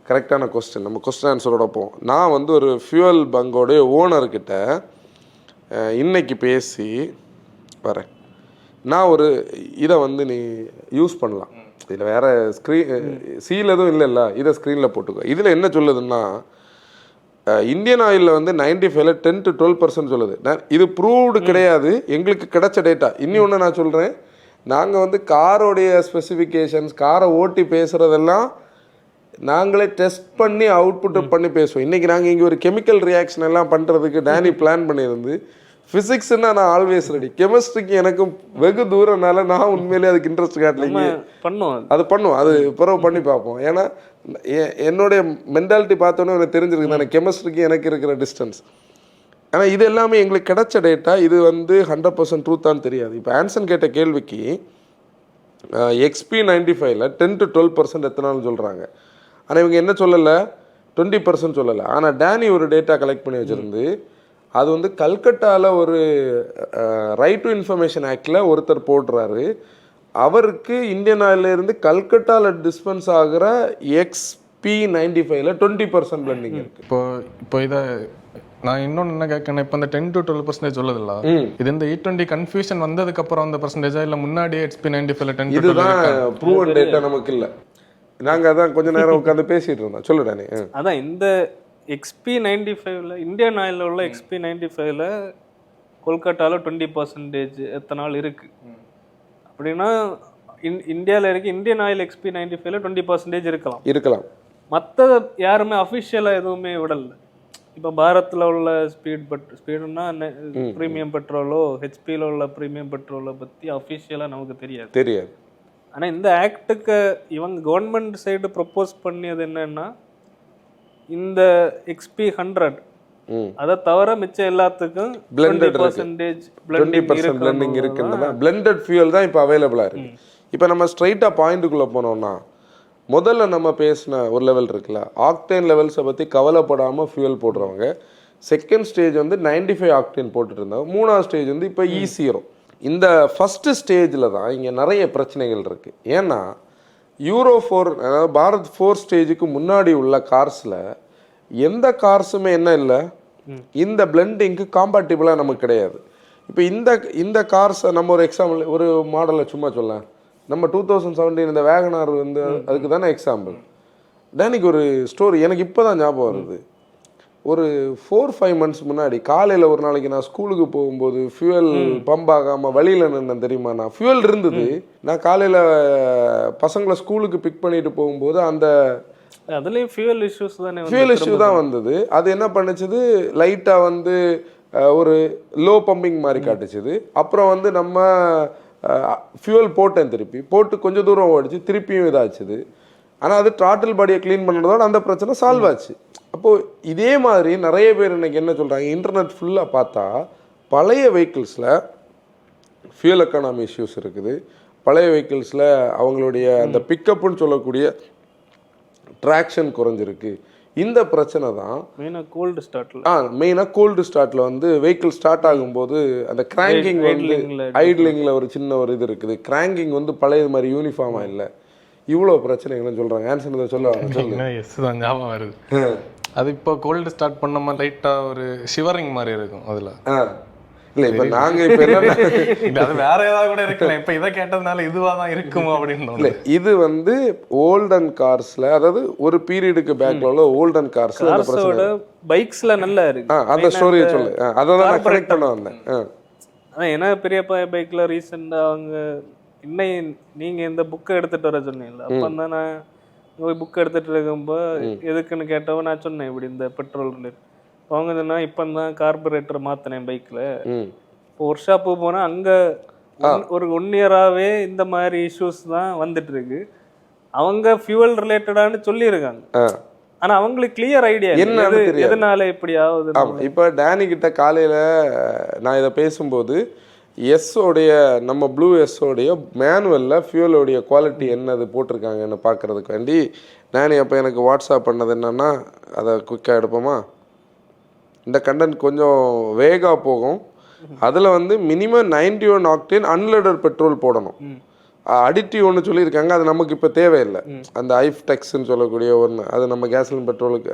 கரெக்டான கொஸ்டின், நம்ம கொஸ்டின் ஆன்சரோட போவோம். நான் வந்து ஒரு ஃபியூவல் பங்கோடைய ஓனர்கிட்ட இன்னைக்கு பேசி வரேன். நான் ஒரு இதை வந்து நீ யூஸ் பண்ணலாம், இதில் வேறு சீல் எதுவும் இல்லைல்ல, இதை ஸ்க்ரீனில் போட்டுக்கோ. இதில் என்ன சொல்லுதுன்னா இந்தியன் ஆயிலில் வந்து 95ல் 10 to 12% சொல்லுது. இது ப்ரூவ்டு கிடையாது, எங்களுக்கு கிடைச்ச டேட்டா. இன்னொன்று நான் சொல்கிறேன், நாங்கள் வந்து காரோடைய ஸ்பெசிஃபிகேஷன்ஸ், காரை ஓட்டி பேசுகிறதெல்லாம் நாங்களே டெஸ்ட் பண்ணி அவுட்புட் பண்ணி பேசுவோம். இன்றைக்கி நாங்கள் இங்கே ஒரு கெமிக்கல் ரியாக்ஷன் எல்லாம் பண்ணுறதுக்கு டேனி பிளான் பண்ணியிருந்து, ஃபிசிக்ஸ்னா நான் ஆல்வேஸ் ரெடி, கெமிஸ்ட்ரிக்கு எனக்கும் வெகு தூரம்னால நான் உண்மையிலேயே அதுக்கு இன்ட்ரெஸ்ட் காட்டலைங்க. பண்ணுவோம் அது பிறகு பண்ணி பார்ப்போம். ஏன்னா என்னுடைய மென்டாலிட்டி பார்த்தோன்னே எனக்கு தெரிஞ்சிருக்கு தானே கெமிஸ்ட்ரிக்கு எனக்கு இருக்கிற டிஸ்டன்ஸ். ஆனால் இது எல்லாமே எங்களுக்கு கிடைச்ச டேட்டா. இது வந்து 100% ட்ரூத்தான்னு தெரியாது. இப்போ ஆன்சன் கேட்ட கேள்விக்கு XP95ல் 10 to 12% எத்தனாலும் சொல்கிறாங்க. ஆனால் இவங்க என்ன சொல்லலை, 20% சொல்லலை. ஆனால் டேனி ஒரு டேட்டா கலெக்ட் பண்ணி வச்சுருந்து அது வந்து கல்கட்டாவில் ஒரு ரைட் டு இன்ஃபர்மேஷன் ஆக்டில் ஒருத்தர் போடுறாரு. அவருக்கு இந்தியன் ஆயிலிருந்து கல்கட்டாவில் டிஸ்பென்ஸ் ஆகிற XP95ல் 20% பிளண்டிங் இருக்குது. இப்போ இதை நான் இன்னொன்று என்ன கேட்கணும், இப்போ இந்த 10 to 12% சொல்லுதில்ல, இது இந்த E20 கன்ஃபியூஷன் வந்ததுக்கப்புறம் அந்த பர்சன்டேஜா இல்லை முன்னாடியே XP95ல் 10 to 12? இதுதான் ப்ரூவன் டேட்டா நமக்கு இல்லை. நாங்கள் அதான் கொஞ்ச நேரம் உட்காந்து பேசிகிட்டு இருந்தோம். சொல்லுடானே. அதான் இந்த XP95ல் இந்தியன் ஆயிலில் உள்ள XP95ல் கொல்கட்டாவில் 20% எத்தனால் இருக்குது அப்படின்னா இந்தியாவில் இருக்க இந்தியன் ஆயில் XP95ல் 20% இருக்கலாம். மற்ற யாருமே அஃபிஷியலாக எதுவுமே விடலை. இப்போ பாரத்தில் உள்ள ஸ்பீடுன்னா ப்ரீமியம் பெட்ரோலோ ஹெச்பியில் உள்ள ப்ரீமியம் பெட்ரோலை பற்றி அஃபிஷியலாக நமக்கு தெரியாது. ஆனால் இந்த ஆக்டுக்கு இவங்க கவர்மெண்ட் சைடு ப்ரப்போஸ் பண்ணியது என்னன்னா, இந்த XP100 அதை தவிர மிச்சம் எல்லாத்துக்கும் 20% பிளெண்டிங் இருக்குன்னா பிளெண்டட் ஃபியூல் தான் இப்போ அவைலபிளாக இருக்குது. இப்போ நம்ம ஸ்ட்ரைட்டாக பாயிண்ட்டுக்குள்ளே போனோம்னா, முதல்ல நம்ம பேசின ஒரு லெவல் இருக்குல்ல, ஆக்டேன் லெவல்ஸை பற்றி கவலைப்படாமல் ஃபியூல் போடுறவங்க. செகண்ட் ஸ்டேஜ் வந்து 95 ஆக்டேன் போட்டுட்டு இருந்தாங்க. மூணாவது ஸ்டேஜ் வந்து இப்போ E0. இந்த ஃபஸ்ட்டு ஸ்டேஜில் தான் இங்கே நிறைய பிரச்சனைகள் இருக்குது. ஏன்னா யூரோ 4, அதாவது பாரத் 4 ஸ்டேஜுக்கு முன்னாடி உள்ள கார்ஸில் எந்த கார்ஸுமே என்ன இல்லை, இந்த பிளெண்டிங்க்கு காம்பேட்டிபிளாக நமக்கு கிடையாது. இப்போ இந்த கார்ஸை நம்ம ஒரு எக்ஸாம்பிள், ஒரு மாடலை சும்மா சொல்லலாம். நம்ம 2017 இந்த வேகனார் வந்து அதுக்கு தானே எக்ஸாம்பிள். டேனிக்கு ஒரு ஸ்டோரி எனக்கு இப்போ தான் ஞாபகம் வருது. ஒரு 4-5 months முன்னாடி காலையில் ஒரு நாளைக்கு நான் ஸ்கூலுக்கு போகும்போது ஃபியூவல் பம்ப் ஆகாமல் வழியில் நின்று தெரியுமா, நான் ஃபியூவல் இருந்தது. நான் காலையில் பசங்களை ஸ்கூலுக்கு பிக் பண்ணிட்டு போகும்போது அந்த அதுலேயும் ஃபியூவல் இஷ்யூ தான் வந்தது. அது என்ன பண்ணுச்சுது, லைட்டாக வந்து ஒரு லோ பம்பிங் மாதிரி காட்டுச்சுது. அப்புறம் வந்து நம்ம ஃபியூவல் போட்டேன், திருப்பி போட்டு கொஞ்சம் தூரம் ஓடிச்சு, திருப்பியும் இதாச்சுது. ஆனால் அது ட்ராட்டில் பாடியை க்ளீன் பண்ணுறதோட அந்த பிரச்சனை சால்வ் ஆச்சு. அப்போது இதே மாதிரி நிறைய பேர் இன்றைக்கி என்ன சொல்கிறாங்க, இன்டர்நெட் ஃபுல்லாக பார்த்தா பழைய வெஹிக்கிள்ஸில் ஃபியூல் எக்கானமி இஷ்யூஸ் இருக்குது. பழைய வெஹிக்கிள்ஸில் அவங்களுடைய அந்த பிக்கப்புன்னு சொல்லக்கூடிய ட்ராக்ஷன் குறைஞ்சிருக்கு. இந்த பிரச்சனை தான் மெயினாக கோல்டு ஸ்டார்ட்டில் வந்து வெஹிக்கிள் ஸ்டார்ட் ஆகும்போது அந்த கிராங்கிங் வந்து ஐட்லிங்கில் ஒரு சின்ன ஒரு இது இருக்குது. கிராங்கிங் வந்து பழைய மாதிரி யூனிஃபார்மாக இல்லை. இவ்வளோ பிரச்சனைகளும் சொல்கிறாங்க. ஆன்சர் இதை சொல்லுவாங்க. ஞாபகம் வருது. அது இப்போ கோல்டு ஸ்டார்ட் பண்ண மாதிரி லைட்டாக ஒரு ஷிவரிங் மாதிரி இருக்கும் அதில். இல்லை இப்போ நாங்கள் இப்போ என்ன அது வேற ஏதாவது கூட இருக்கலாம். இப்போ இதை கேட்டதுனால இதுவாக தான் இருக்குமோ அப்படின்னு. இல்லை, இது வந்து ஓல்டன் கார்ஸில், அதாவது ஒரு பீரியடுக்கு பேக்ல உள்ள ஓல்டன் கார்ஸில் அந்த பிரச்சனை. பைக்ஸில் நல்லா இருக்கு. அந்த ஸ்டோரியை சொல்லு. அதை தான் நான் கரெக்ட் பண்ண வந்தேன். ஏன்னா பெரிய பைக்கில் ரீசெண்டாக அவங்க இன்னும் நீங்கள் இந்த புக்கை எடுத்துகிட்டு வர சொன்னீங்கல்ல, அப்போ தான் நான் போய் புக் எடுத்துகிட்டு இருக்கும்போது எதுக்குன்னு கேட்டவன் நான் சொன்னேன் இப்படி இந்த பெட்ரோல் ரிலேட். அவங்க சொன்னா இப்போ தான் கார்பரேட்டர் மாற்றினேன் பைக்கில். இப்போ ஒர்க் ஷாப்பு போனால் அங்கே ஒரு 1 year-ஆவே இந்த மாதிரி இஷ்யூஸ் தான் வந்துட்டு இருக்கு. அவங்க ஃபியூவல் ரிலேட்டடானு சொல்லியிருக்காங்க. ஆனால் அவங்களுக்கு கிளியர் ஐடியா என்ன எதனால இப்படி ஆகுது. இப்போ டேனி கிட்ட காலையில் நான் இதை பேசும்போது எஸ்ஸோடைய நம்ம ப்ளூ எஸ்ஸோடைய மேனுவலில் ஃபியூலோடைய குவாலிட்டி என்னது போட்டிருக்காங்கன்னு பார்க்குறதுக்கு வேண்டி டேனி அப்போ எனக்கு வாட்ஸ்அப் பண்ணது என்னென்னா, அதை குயிக்காக எடுப்போமா, இந்த கண்டென்ட் கொஞ்சம் வேகாக போகும். அதில் வந்து மினிமம் 91 ஆக்டேன் அன்லோடட் பெட்ரோல் போடணும். அடிட்டிவ் ஒன்று சொல்லியிருக்காங்க, அது நமக்கு இப்போ தேவையில்லை. அந்த ஐஃப்டெக்ஸ்ன்னு சொல்லக்கூடிய ஒன்று, அது நம்ம கேஸ்லின் பெட்ரோலுக்கு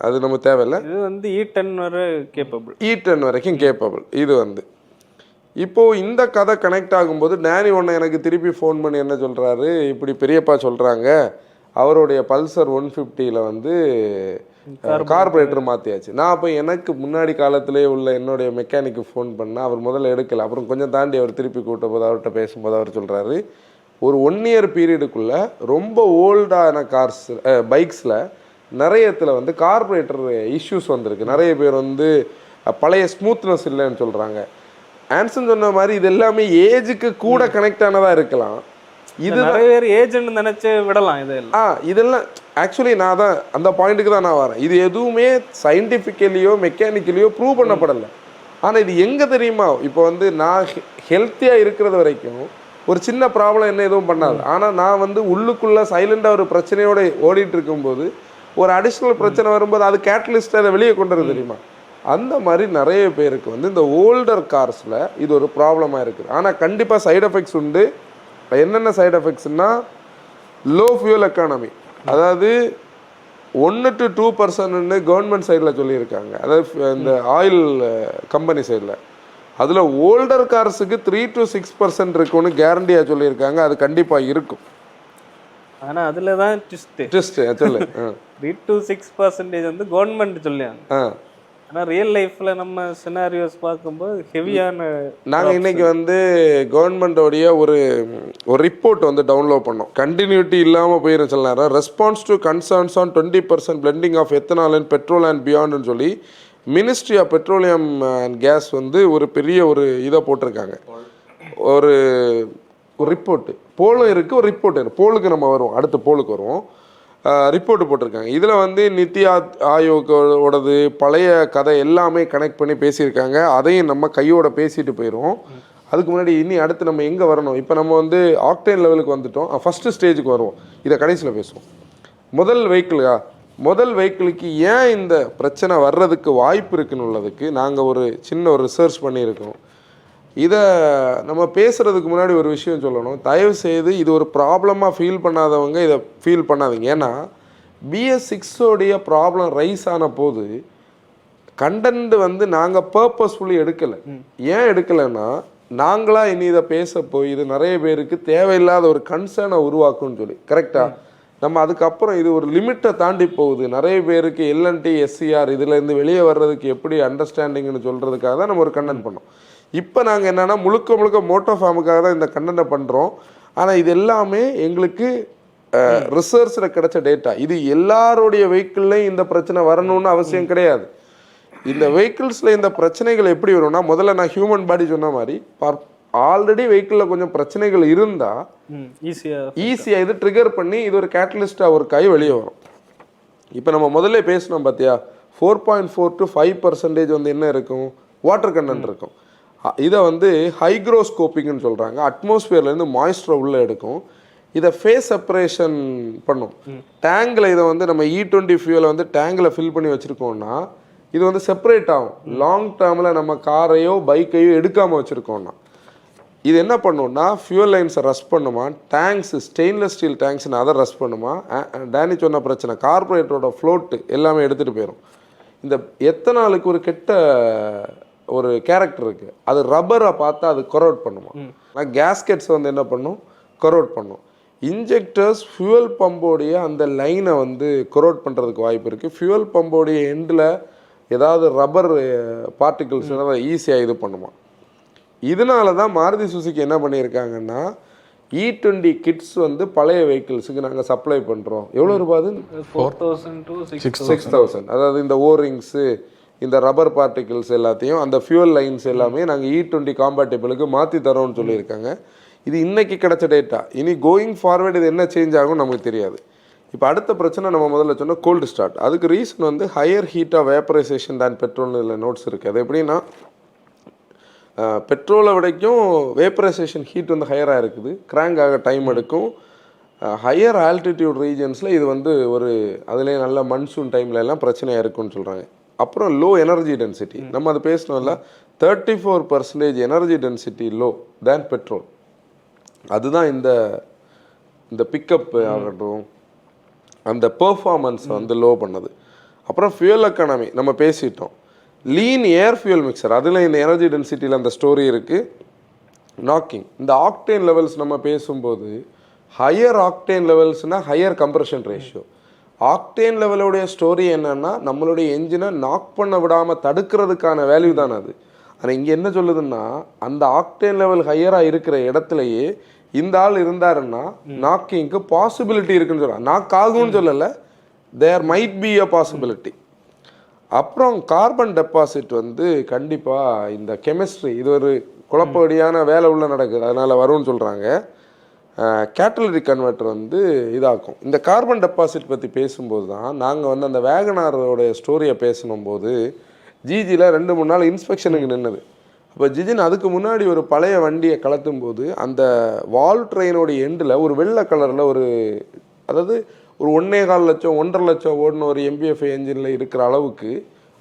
அது நமக்கு தேவையில்லை. இது வந்து E10 வரை கேப்பபிள், E10 வரைக்கும் கேப்பபிள். இது வந்து இப்போது இந்த கதை கனெக்ட் ஆகும்போது டேனி ஒன்று எனக்கு திருப்பி ஃபோன் பண்ணி என்ன சொல்கிறாரு, இப்படி பெரியப்பா சொல்கிறாங்க அவருடைய பல்சர் 150 வந்து கார்பரேட்டர் மாற்றியாச்சு. நான் அப்போ எனக்கு முன்னாடி காலத்திலே உள்ள என்னுடைய மெக்கானிக்கு ஃபோன் பண்ணேன். அவர் முதல்ல எடுக்கலை. அப்புறம் கொஞ்சம் தாண்டி அவர் திருப்பி கூட்ட போது அவர்கிட்ட பேசும்போது அவர் சொல்கிறாரு, ஒரு 1 இயர் பீரியடுக்குள்ளே ரொம்ப ஓல்டான கார்ஸ் பைக்ஸில் நிறையத்தில் வந்து கார்பரேட்டர் இஷ்யூஸ் வந்திருக்கு. நிறைய பேர் வந்து பழைய ஸ்மூத்னஸ் இல்லைன்னு சொல்கிறாங்க. ஆன்சன் சொன்ன மாதிரி இது எல்லாமே ஏஜுக்கு கூட கனெக்ட் ஆனதாக இருக்கலாம். இது நிறைய பேர் ஏஜென்ட் நினைச்சு விடலாம். இதெல்லாம் ஆக்சுவலி நான் தான் அந்த பாயிண்ட்டுக்கு தான் நான் வரேன். இது எதுவுமே சயின்டிஃபிக்கலியோ மெக்கானிக்கலியோ ப்ரூவ் பண்ணப்படலை. ஆனால் இது எங்கே தெரியுமா, இப்போ வந்து நான் ஹெல்த்தியாக இருக்கிறது வரைக்கும் ஒரு சின்ன ப்ராப்ளம் என்ன எதுவும் பண்ணாது. ஆனால் நான் வந்து உள்ளுக்குள்ளே சைலண்டாக ஒரு பிரச்சனையோடு ஓடிட்டு இருக்கும்போது ஒரு அடிஷ்னல் பிரச்சனை வரும்போது அது கேட்டலிஸ்ட் அதை வெளியே கொண்டு வர தெரியுமா. அந்த மாதிரி நிறைய பேருக்கு வந்து இந்த ஓல்டர் கார்ஸில் இது ஒரு ப்ராப்ளமாக இருக்குது. ஆனால் கண்டிப்பாக சைடு எஃபெக்ட்ஸ் உண்டு. என்னென்ன சைடு எஃபெக்ட்ஸ்னா, லோ ஃபியூல் எக்கானமி, அதாவது 1 to 2% கவர்மெண்ட் சைடில் சொல்லியிருக்காங்க, அதாவது இந்த ஆயில் கம்பெனி சைடில். அதில் ஓல்டர் கார்ஸுக்கு 3 to 6% இருக்குன்னு கேரண்டியாக சொல்லியிருக்காங்க. அது கண்டிப்பாக இருக்கும். ஆனால் அதில் தான் ட்விஸ்ட் சொல்லு 3 to 6% வந்து கவர்மெண்ட் சொல்லியாங்க. ஆனால் ரியல் லைஃப்பில் நம்ம சினாரியோஸ் பார்க்கும்போது ஹெவியான. நாங்கள் இன்றைக்கி வந்து கவர்மெண்ட்டோடைய ஒரு ரிப்போர்ட் வந்து டவுன்லோட் பண்ணோம். கண்டினியூட்டி இல்லாமல் போயிடும் சில நேரம். Response to concerns on 20% blending of ethanol and petrol and பியாண்டுன்னு சொல்லி ministry of petroleum and gas வந்து ஒரு பெரிய ஒரு இதை போட்டிருக்காங்க. ஒரு ரிப்போர்ட்டு போலும் இருக்குது, ஒரு ரிப்போர்ட் இருக்குது. போலுக்கு நம்ம வருவோம், அடுத்த போலுக்கு வருவோம். ரிப்போர்ட்டு போட்டிருக்காங்க. இதில் வந்து நித்தி ஆயோகோடது பழைய கதை எல்லாமே கனெக்ட் பண்ணி பேசியிருக்காங்க. அதையும் நம்ம கையோட பேசிட்டு போயிடுவோம். அதுக்கு முன்னாடி அடுத்து நம்ம எங்கே வரணும், இப்போ நம்ம வந்து ஆக்டேன் லெவலுக்கு வந்துட்டோம். ஃபஸ்ட்டு ஸ்டேஜுக்கு வருவோம், இதை கடைசியில் பேசுவோம். முதல் வெஹிக்கிளுக்கு ஏன் இந்த பிரச்சனை வர்றதுக்கு வாய்ப்பு இருக்குன்னு உள்ளதுக்கு நாங்கள் ஒரு சின்ன ஒரு ரிசர்ச் பண்ணியிருக்கோம். இதை நம்ம பேசுகிறதுக்கு முன்னாடி ஒரு விஷயம் சொல்லணும். தயவுசெய்து இது ஒரு ப்ராப்ளமாக ஃபீல் பண்ணாதவங்க இதை ஃபீல் பண்ணாதீங்க. ஏன்னா BS6 ப்ராப்ளம் ரைஸ் ஆன போது கண்டென்ட் வந்து நாங்கள் பர்பஸ்ஃபுல்லி எடுக்கலை. ஏன் எடுக்கலைன்னா, நாங்களாக இனி இதை பேச போய் இது நிறைய பேருக்கு தேவையில்லாத ஒரு கன்சர்னை உருவாக்கும்னு சொல்லி. கரெக்டாக நம்ம அதுக்கப்புறம் இது ஒரு லிமிட்டை தாண்டி போகுது. நிறைய பேருக்கு LNT SCR இதுலேருந்து வெளியே வர்றதுக்கு எப்படி அண்டர்ஸ்டாண்டிங்னு சொல்கிறதுக்காக தான் நம்ம ஒரு கண்டென்ட் பண்ணோம். இப்போ நாங்கள் என்னென்னா முழுக்க மோட்டோ ஃபார்முக்காக தான் இந்த கண்டென்ட்டை பண்ணுறோம். ஆனால் இது எல்லாமே எங்களுக்கு ரிசர்ச்சில் கிடைச்ச டேட்டா. இது எல்லாருடைய வெஹிக்கிள்லையும் இந்த பிரச்சனை வரணும்னு அவசியம் கிடையாது. இந்த வெஹிக்கிள்ஸில் இந்த பிரச்சனைகள் எப்படி வரும்னா, முதல்ல நான் ஹியூமன் பாடி சொன்ன மாதிரி ஆல்ரெடி வெஹிக்கிளில் கொஞ்சம் பிரச்சனைகள் இருந்தால் ஈஸியாக இது ட்ரிகர் பண்ணி இது ஒரு கேட்டலிஸ்டாக ஒரு கை வெளியே வரும். இப்போ நம்ம முதல்ல பேசணும் பார்த்தியா, 4.4 to 5% வந்து என்ன இருக்கும், வாட்டர் கண்டென்ட் இருக்கும். இதை வந்து ஹைக்ரோஸ்கோப்பிங்னு சொல்கிறாங்க. அட்மாஸ்பியர்லேருந்து மாய்ஸ்டரை உள்ளே எடுக்கும். இதை ஃபேஸ் செப்பரேஷன் பண்ணும். டேங்கில் இதை வந்து நம்ம E20 ஃபியூலை வந்து டேங்கில் ஃபில் பண்ணி வச்சுருக்கோம்னா இது வந்து செப்பரேட் ஆகும். லாங் டேர்மில் நம்ம காரையோ பைக்கையோ எடுக்காமல் வச்சுருக்கோம்னா இது என்ன பண்ணுன்னா, ஃபியூல் லைன்ஸை ரஷ் பண்ணுமா, டேங்க்ஸ் ஸ்டெயின்லெஸ் ஸ்டீல் டேங்க்ஸ்னு அதை ரஷ் பண்ணுமா. டேனி சொன்ன பிரச்சனை கார்பரேட்டரோட ஃப்ளோட்டு எல்லாமே எடுத்துகிட்டு போயிடும். இந்த எத்தனாலுக்கு ஒரு கெட்ட ஒரு கேரக்டர் இருக்குது. அது ரப்பரை பார்த்தா அது கொரோட் பண்ணுமா. ஆனால் கேஸ்கெட்ஸ் வந்து என்ன பண்ணும், கொரோட் பண்ணும். இன்ஜெக்டர்ஸ் ஃபியூவல் பம்போடைய அந்த லைனை வந்து கொரோட் பண்ணுறதுக்கு வாய்ப்பு இருக்குது. ஃபியூவல் பம்போடைய எண்டில் ஏதாவது ரப்பர் பார்ட்டிகிள்ஸ் ஈஸியாக இது பண்ணுமா. இதனால தான் மாருதி சுசுகி என்ன பண்ணியிருக்காங்கன்னா, E20 கிட்ஸ் வந்து பழைய வெஹிக்கிள்ஸுக்கு நாங்கள் சப்ளை பண்ணுறோம். எவ்வளோ ரூபாது, 4,000 to 6,000. அதாவது இந்த ஓரிங்ஸு இந்த ரப்பர் பார்ட்டிகிள்ஸ் எல்லாத்தையும் அந்த ஃபியூவல் லைன்ஸ் எல்லாமே நாங்கள் E20 காம்பேட்டிபிளுக்கு மாற்றி தரோம்னு சொல்லியிருக்காங்க. இது இன்றைக்கி கிடச்ச டேட்டா. இனி கோயிங் ஃபார்வேர்டு இது என்ன சேஞ்ச் ஆகும் நமக்கு தெரியாது. இப்போ அடுத்த பிரச்சனை நம்ம முதல்ல சொன்னால் கோல்டு ஸ்டார்ட். அதுக்கு ரீசன் வந்து ஹையர் ஹீட் ஆஃப் வேப்பரைசேஷன் தான் பெட்ரோல்னு இதில் நோட்ஸ் இருக்குது. அது எப்படின்னா, பெட்ரோலை விடைக்கும் வேப்பரைசேஷன் ஹீட் வந்து ஹையராக இருக்குது. கிராங்க் ஆக டைம் எடுக்கும். ஹையர் ஆல்டிடியூட் ரீஜன்ஸில் இது வந்து ஒரு அதுலேயே நல்ல மன்சூன் டைமில் எல்லாம் பிரச்சனையாக இருக்குன்னு சொல்கிறாங்க. அப்புறம் லோ எனர்ஜி டென்சிட்டி, நம்ம அது பேசணும்ல, 34% எனர்ஜி டென்சிட்டி லோ தேன் பெட்ரோல். அதுதான் இந்த பிக்கப் ஆகட்டும் அந்த பெர்ஃபார்மன்ஸை வந்து லோ பண்ணது. அப்புறம் ஃபியூல் எக்கானமி நம்ம பேசிட்டோம். லீன் ஏர் ஃபியூல் மிக்சர், அதில் இந்த எனர்ஜி டென்சிட்டியில் அந்த ஸ்டோரி இருக்குது. நாக்கிங். இந்த ஆக்டேன் லெவல்ஸ் நம்ம பேசும்போது ஹையர் ஆக்டேன் லெவல்ஸ்னால் ஹையர் கம்ப்ரஷன் ரேஷியோ. ஆக்டேன் லெவலோடைய ஸ்டோரி என்னன்னா நம்மளுடைய என்ஜினை நாக் பண்ண விடாமல் தடுக்கிறதுக்கான வேல்யூ தான் அது. ஆனால் இங்கே என்ன சொல்லுதுன்னா அந்த ஆக்டேன் லெவல் ஹையராக இருக்கிற இடத்துலையே இந்த ஆள் இருந்தாருன்னா நாக்கிங்க்கு பாசிபிலிட்டி இருக்குன்னு சொல்லலாம். நாக் ஆகும்னு சொல்லலை, there might be a possibility. அப்புறம் கார்பன் டெபாசிட் வந்து கண்டிப்பாக இந்த கெமிஸ்ட்ரி இது ஒரு குழப்படியான வேலை உள்ள நடக்குது, அதனால் வரும்னு சொல்கிறாங்க. கேட்டலிட்டிக் கன்வெர்ட்டர் வந்து இதாக்கும். இந்த கார்பன் டெபாசிட் பற்றி பேசும்போது தான் நாங்கள் வந்து அந்த வேகனாரோடைய ஸ்டோரியை பேசணும்போது ஜிஜியில் 2-3 நாள் இன்ஸ்பெக்ஷனுக்கு நின்னது. அப்போ ஜிஜின் அதுக்கு முன்னாடி ஒரு பழைய வண்டியை கலத்தும் போது அந்த வால் ட்ரெயினோடைய எண்டில் ஒரு வெள்ளை கலரில் ஒரு, அதாவது ஒரு 1.25 லட்சம் 1.5 லட்சம் ஓடின ஒரு MPFI என்ஜினில் இருக்கிற அளவுக்கு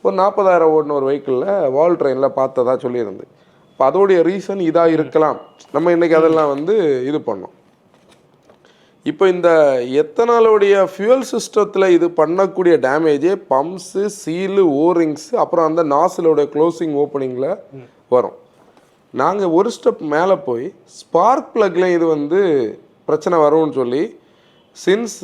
ஒரு 40,000 ஓடின ஒரு வெஹிக்கிளில் வால் ட்ரெயினில் பார்த்ததா சொல்லியிருந்து. இப்போ அதோடைய ரீசன் இதாக இருக்கலாம். நம்ம இன்றைக்கி அதெல்லாம் வந்து இது பண்ணோம். இப்போ இந்த எத்தனாலோடைய ஃபியூயல் சிஸ்டத்தில் இது பண்ணக்கூடிய டேமேஜே பம்ப்ஸு, சீலு, ஓரிங்ஸு, அப்புறம் அந்த நாசிலோடைய க்ளோசிங் ஓப்பனிங்கில் வரும். நாங்கள் ஒரு ஸ்டெப் மேலே போய் ஸ்பார்க் ப்ளக்கில் இது வந்து பிரச்சனை வரும்னு சொல்லி, since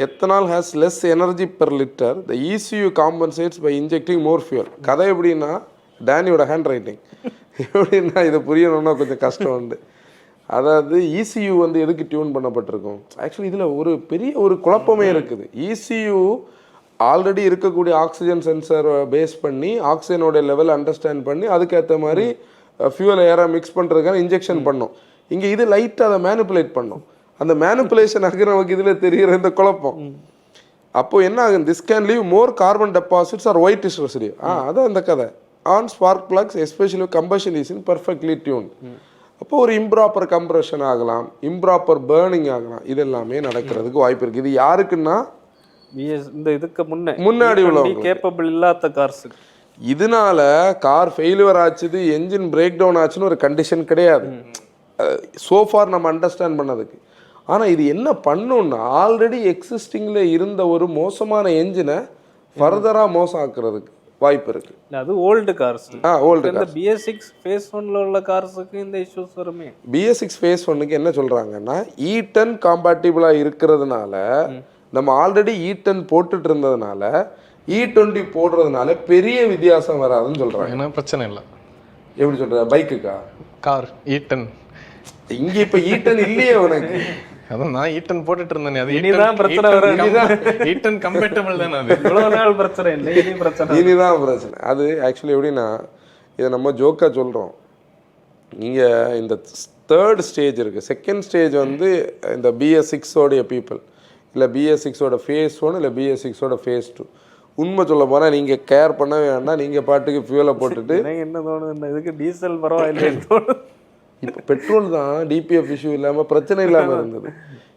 ethanol has less energy per litre the ECU compensates by injecting more fuel. கதை எப்படின்னா டேனியோட ஹேண்ட் ரைட்டிங் எப்படின்னா இதை புரியணும்னா கொஞ்சம் கஷ்டம் உண்டு. அதாவது ECU வந்து எதுக்கு டியூன் பண்ணப்பட்டிருக்கும்? ஆக்சுவலி இதில் ஒரு பெரிய ஒரு குழப்பமே இருக்குது. ECU ஆல்ரெடி இருக்கக்கூடிய ஆக்சிஜன் சென்சரை பேஸ் பண்ணி ஆக்சிஜனோட லெவல் அண்டர்ஸ்டாண்ட் பண்ணி அதுக்கேற்ற மாதிரி ஃபியூவல் ஏராக மிக்ஸ் பண்ணுறதுக்கான இன்ஜெக்ஷன் பண்ணோம். இங்கே இது லைட்டாக அதை மேனிப்புலேட் பண்ணோம். அந்த மேனிப்புலேஷன் ஆக நமக்கு இதில் தெரிகிற இந்த குழப்பம். அப்போது என்ன ஆகும்? This can leave more carbon deposits or whitish residue. அதான் இந்த கதை. On spark plugs especially combustion is in perfectly tune. அப்போ ஒரு இம்ப்ராப்பர் கம்ப்ரெஷன் ஆகலாம், இம்ப்ராப்பர் பேர்னிங் ஆகலாம், இது எல்லாமே நடக்கிறதுக்கு வாய்ப்பு இருக்குது. இது யாருக்குன்னா இந்த இதுக்கு முன்னாடி உள்ளவங்க கேப்பபிள் இல்லாத கார்ஸ். இதனால கார் ஃபெயிலியர் ஆச்சுது, என்ஜின் பிரேக் டவுன் ஆச்சுன்னு ஒரு கண்டிஷன் கிடையாது சோஃபார் நம்ம அண்டர்ஸ்டாண்ட் பண்ணதுக்கு. ஆனால் இது என்ன பண்ணுன்னா ஆல்ரெடி எக்ஸிஸ்டிங்கில் இருந்த ஒரு மோசமான என்ஜினை ஃபர்தராக மோசம் ஆக்குறதுக்கு வாய்ப்பு இருக்கு. அது ஓல்டு கார்ஸ். ஓல்டு இந்த BS6 ஃபேஸ் 1ல உள்ள கார்ஸுக்கு இந்த இஷ்யூஸ் வருமே. BS6 ஃபேஸ் 1க்கு என்ன சொல்றாங்கன்னா E10 காம்பேட்டிபிளா இருக்கிறதுனால, நம்ம ஆல்ரெடி E10 போட்டுட்டு இருந்ததுனால E20 போடுறதுனால பெரிய வித்தியாசம் வராதுன்னு சொல்றாங்க. ஏன்னா பிரச்சனை இல்லை. எப்படி சொல்ற? பைக்குக்கா? கார் E10 இங்க இப்ப E10 இல்லையே உனக்கு. அதான் நான் E10 போட்டுட்டு இருந்தேன். அது இனிதான் பிரச்சனை வரும். E10 கம்பேட்டபிள் தானே அது. இவ்வளவு நாள் பிரச்சனை இல்லை, இனி பிரச்சனை. இனிதான் பிரச்சனை. அது ஆக்சுவலி எப்படின்னா இதை நம்ம ஜோக்கா சொல்றோம். இங்க இந்த 3rd ஸ்டேஜ் இருக்கு. 2nd ஸ்டேஜ் வந்து இந்த BS6 பீப்புள், இல்லை BS6 ஃபேஸ் 1 இல்லை BS6 ஃபேஸ் 2. உண்மை சொல்ல போனா நீங்க கேர் பண்ண வேண்டாம், நீங்க பாட்டுக்கு ஃபியூலை போட்டுட்டு. என்ன தோணுது, இதுக்கு டீசல் பரவாயில்லைன்னு தோணுது. இப்போ பெட்ரோல் தான் DPF இஷ்யூ இல்லாமல் பிரச்சனை இல்லாமல் இருந்தது.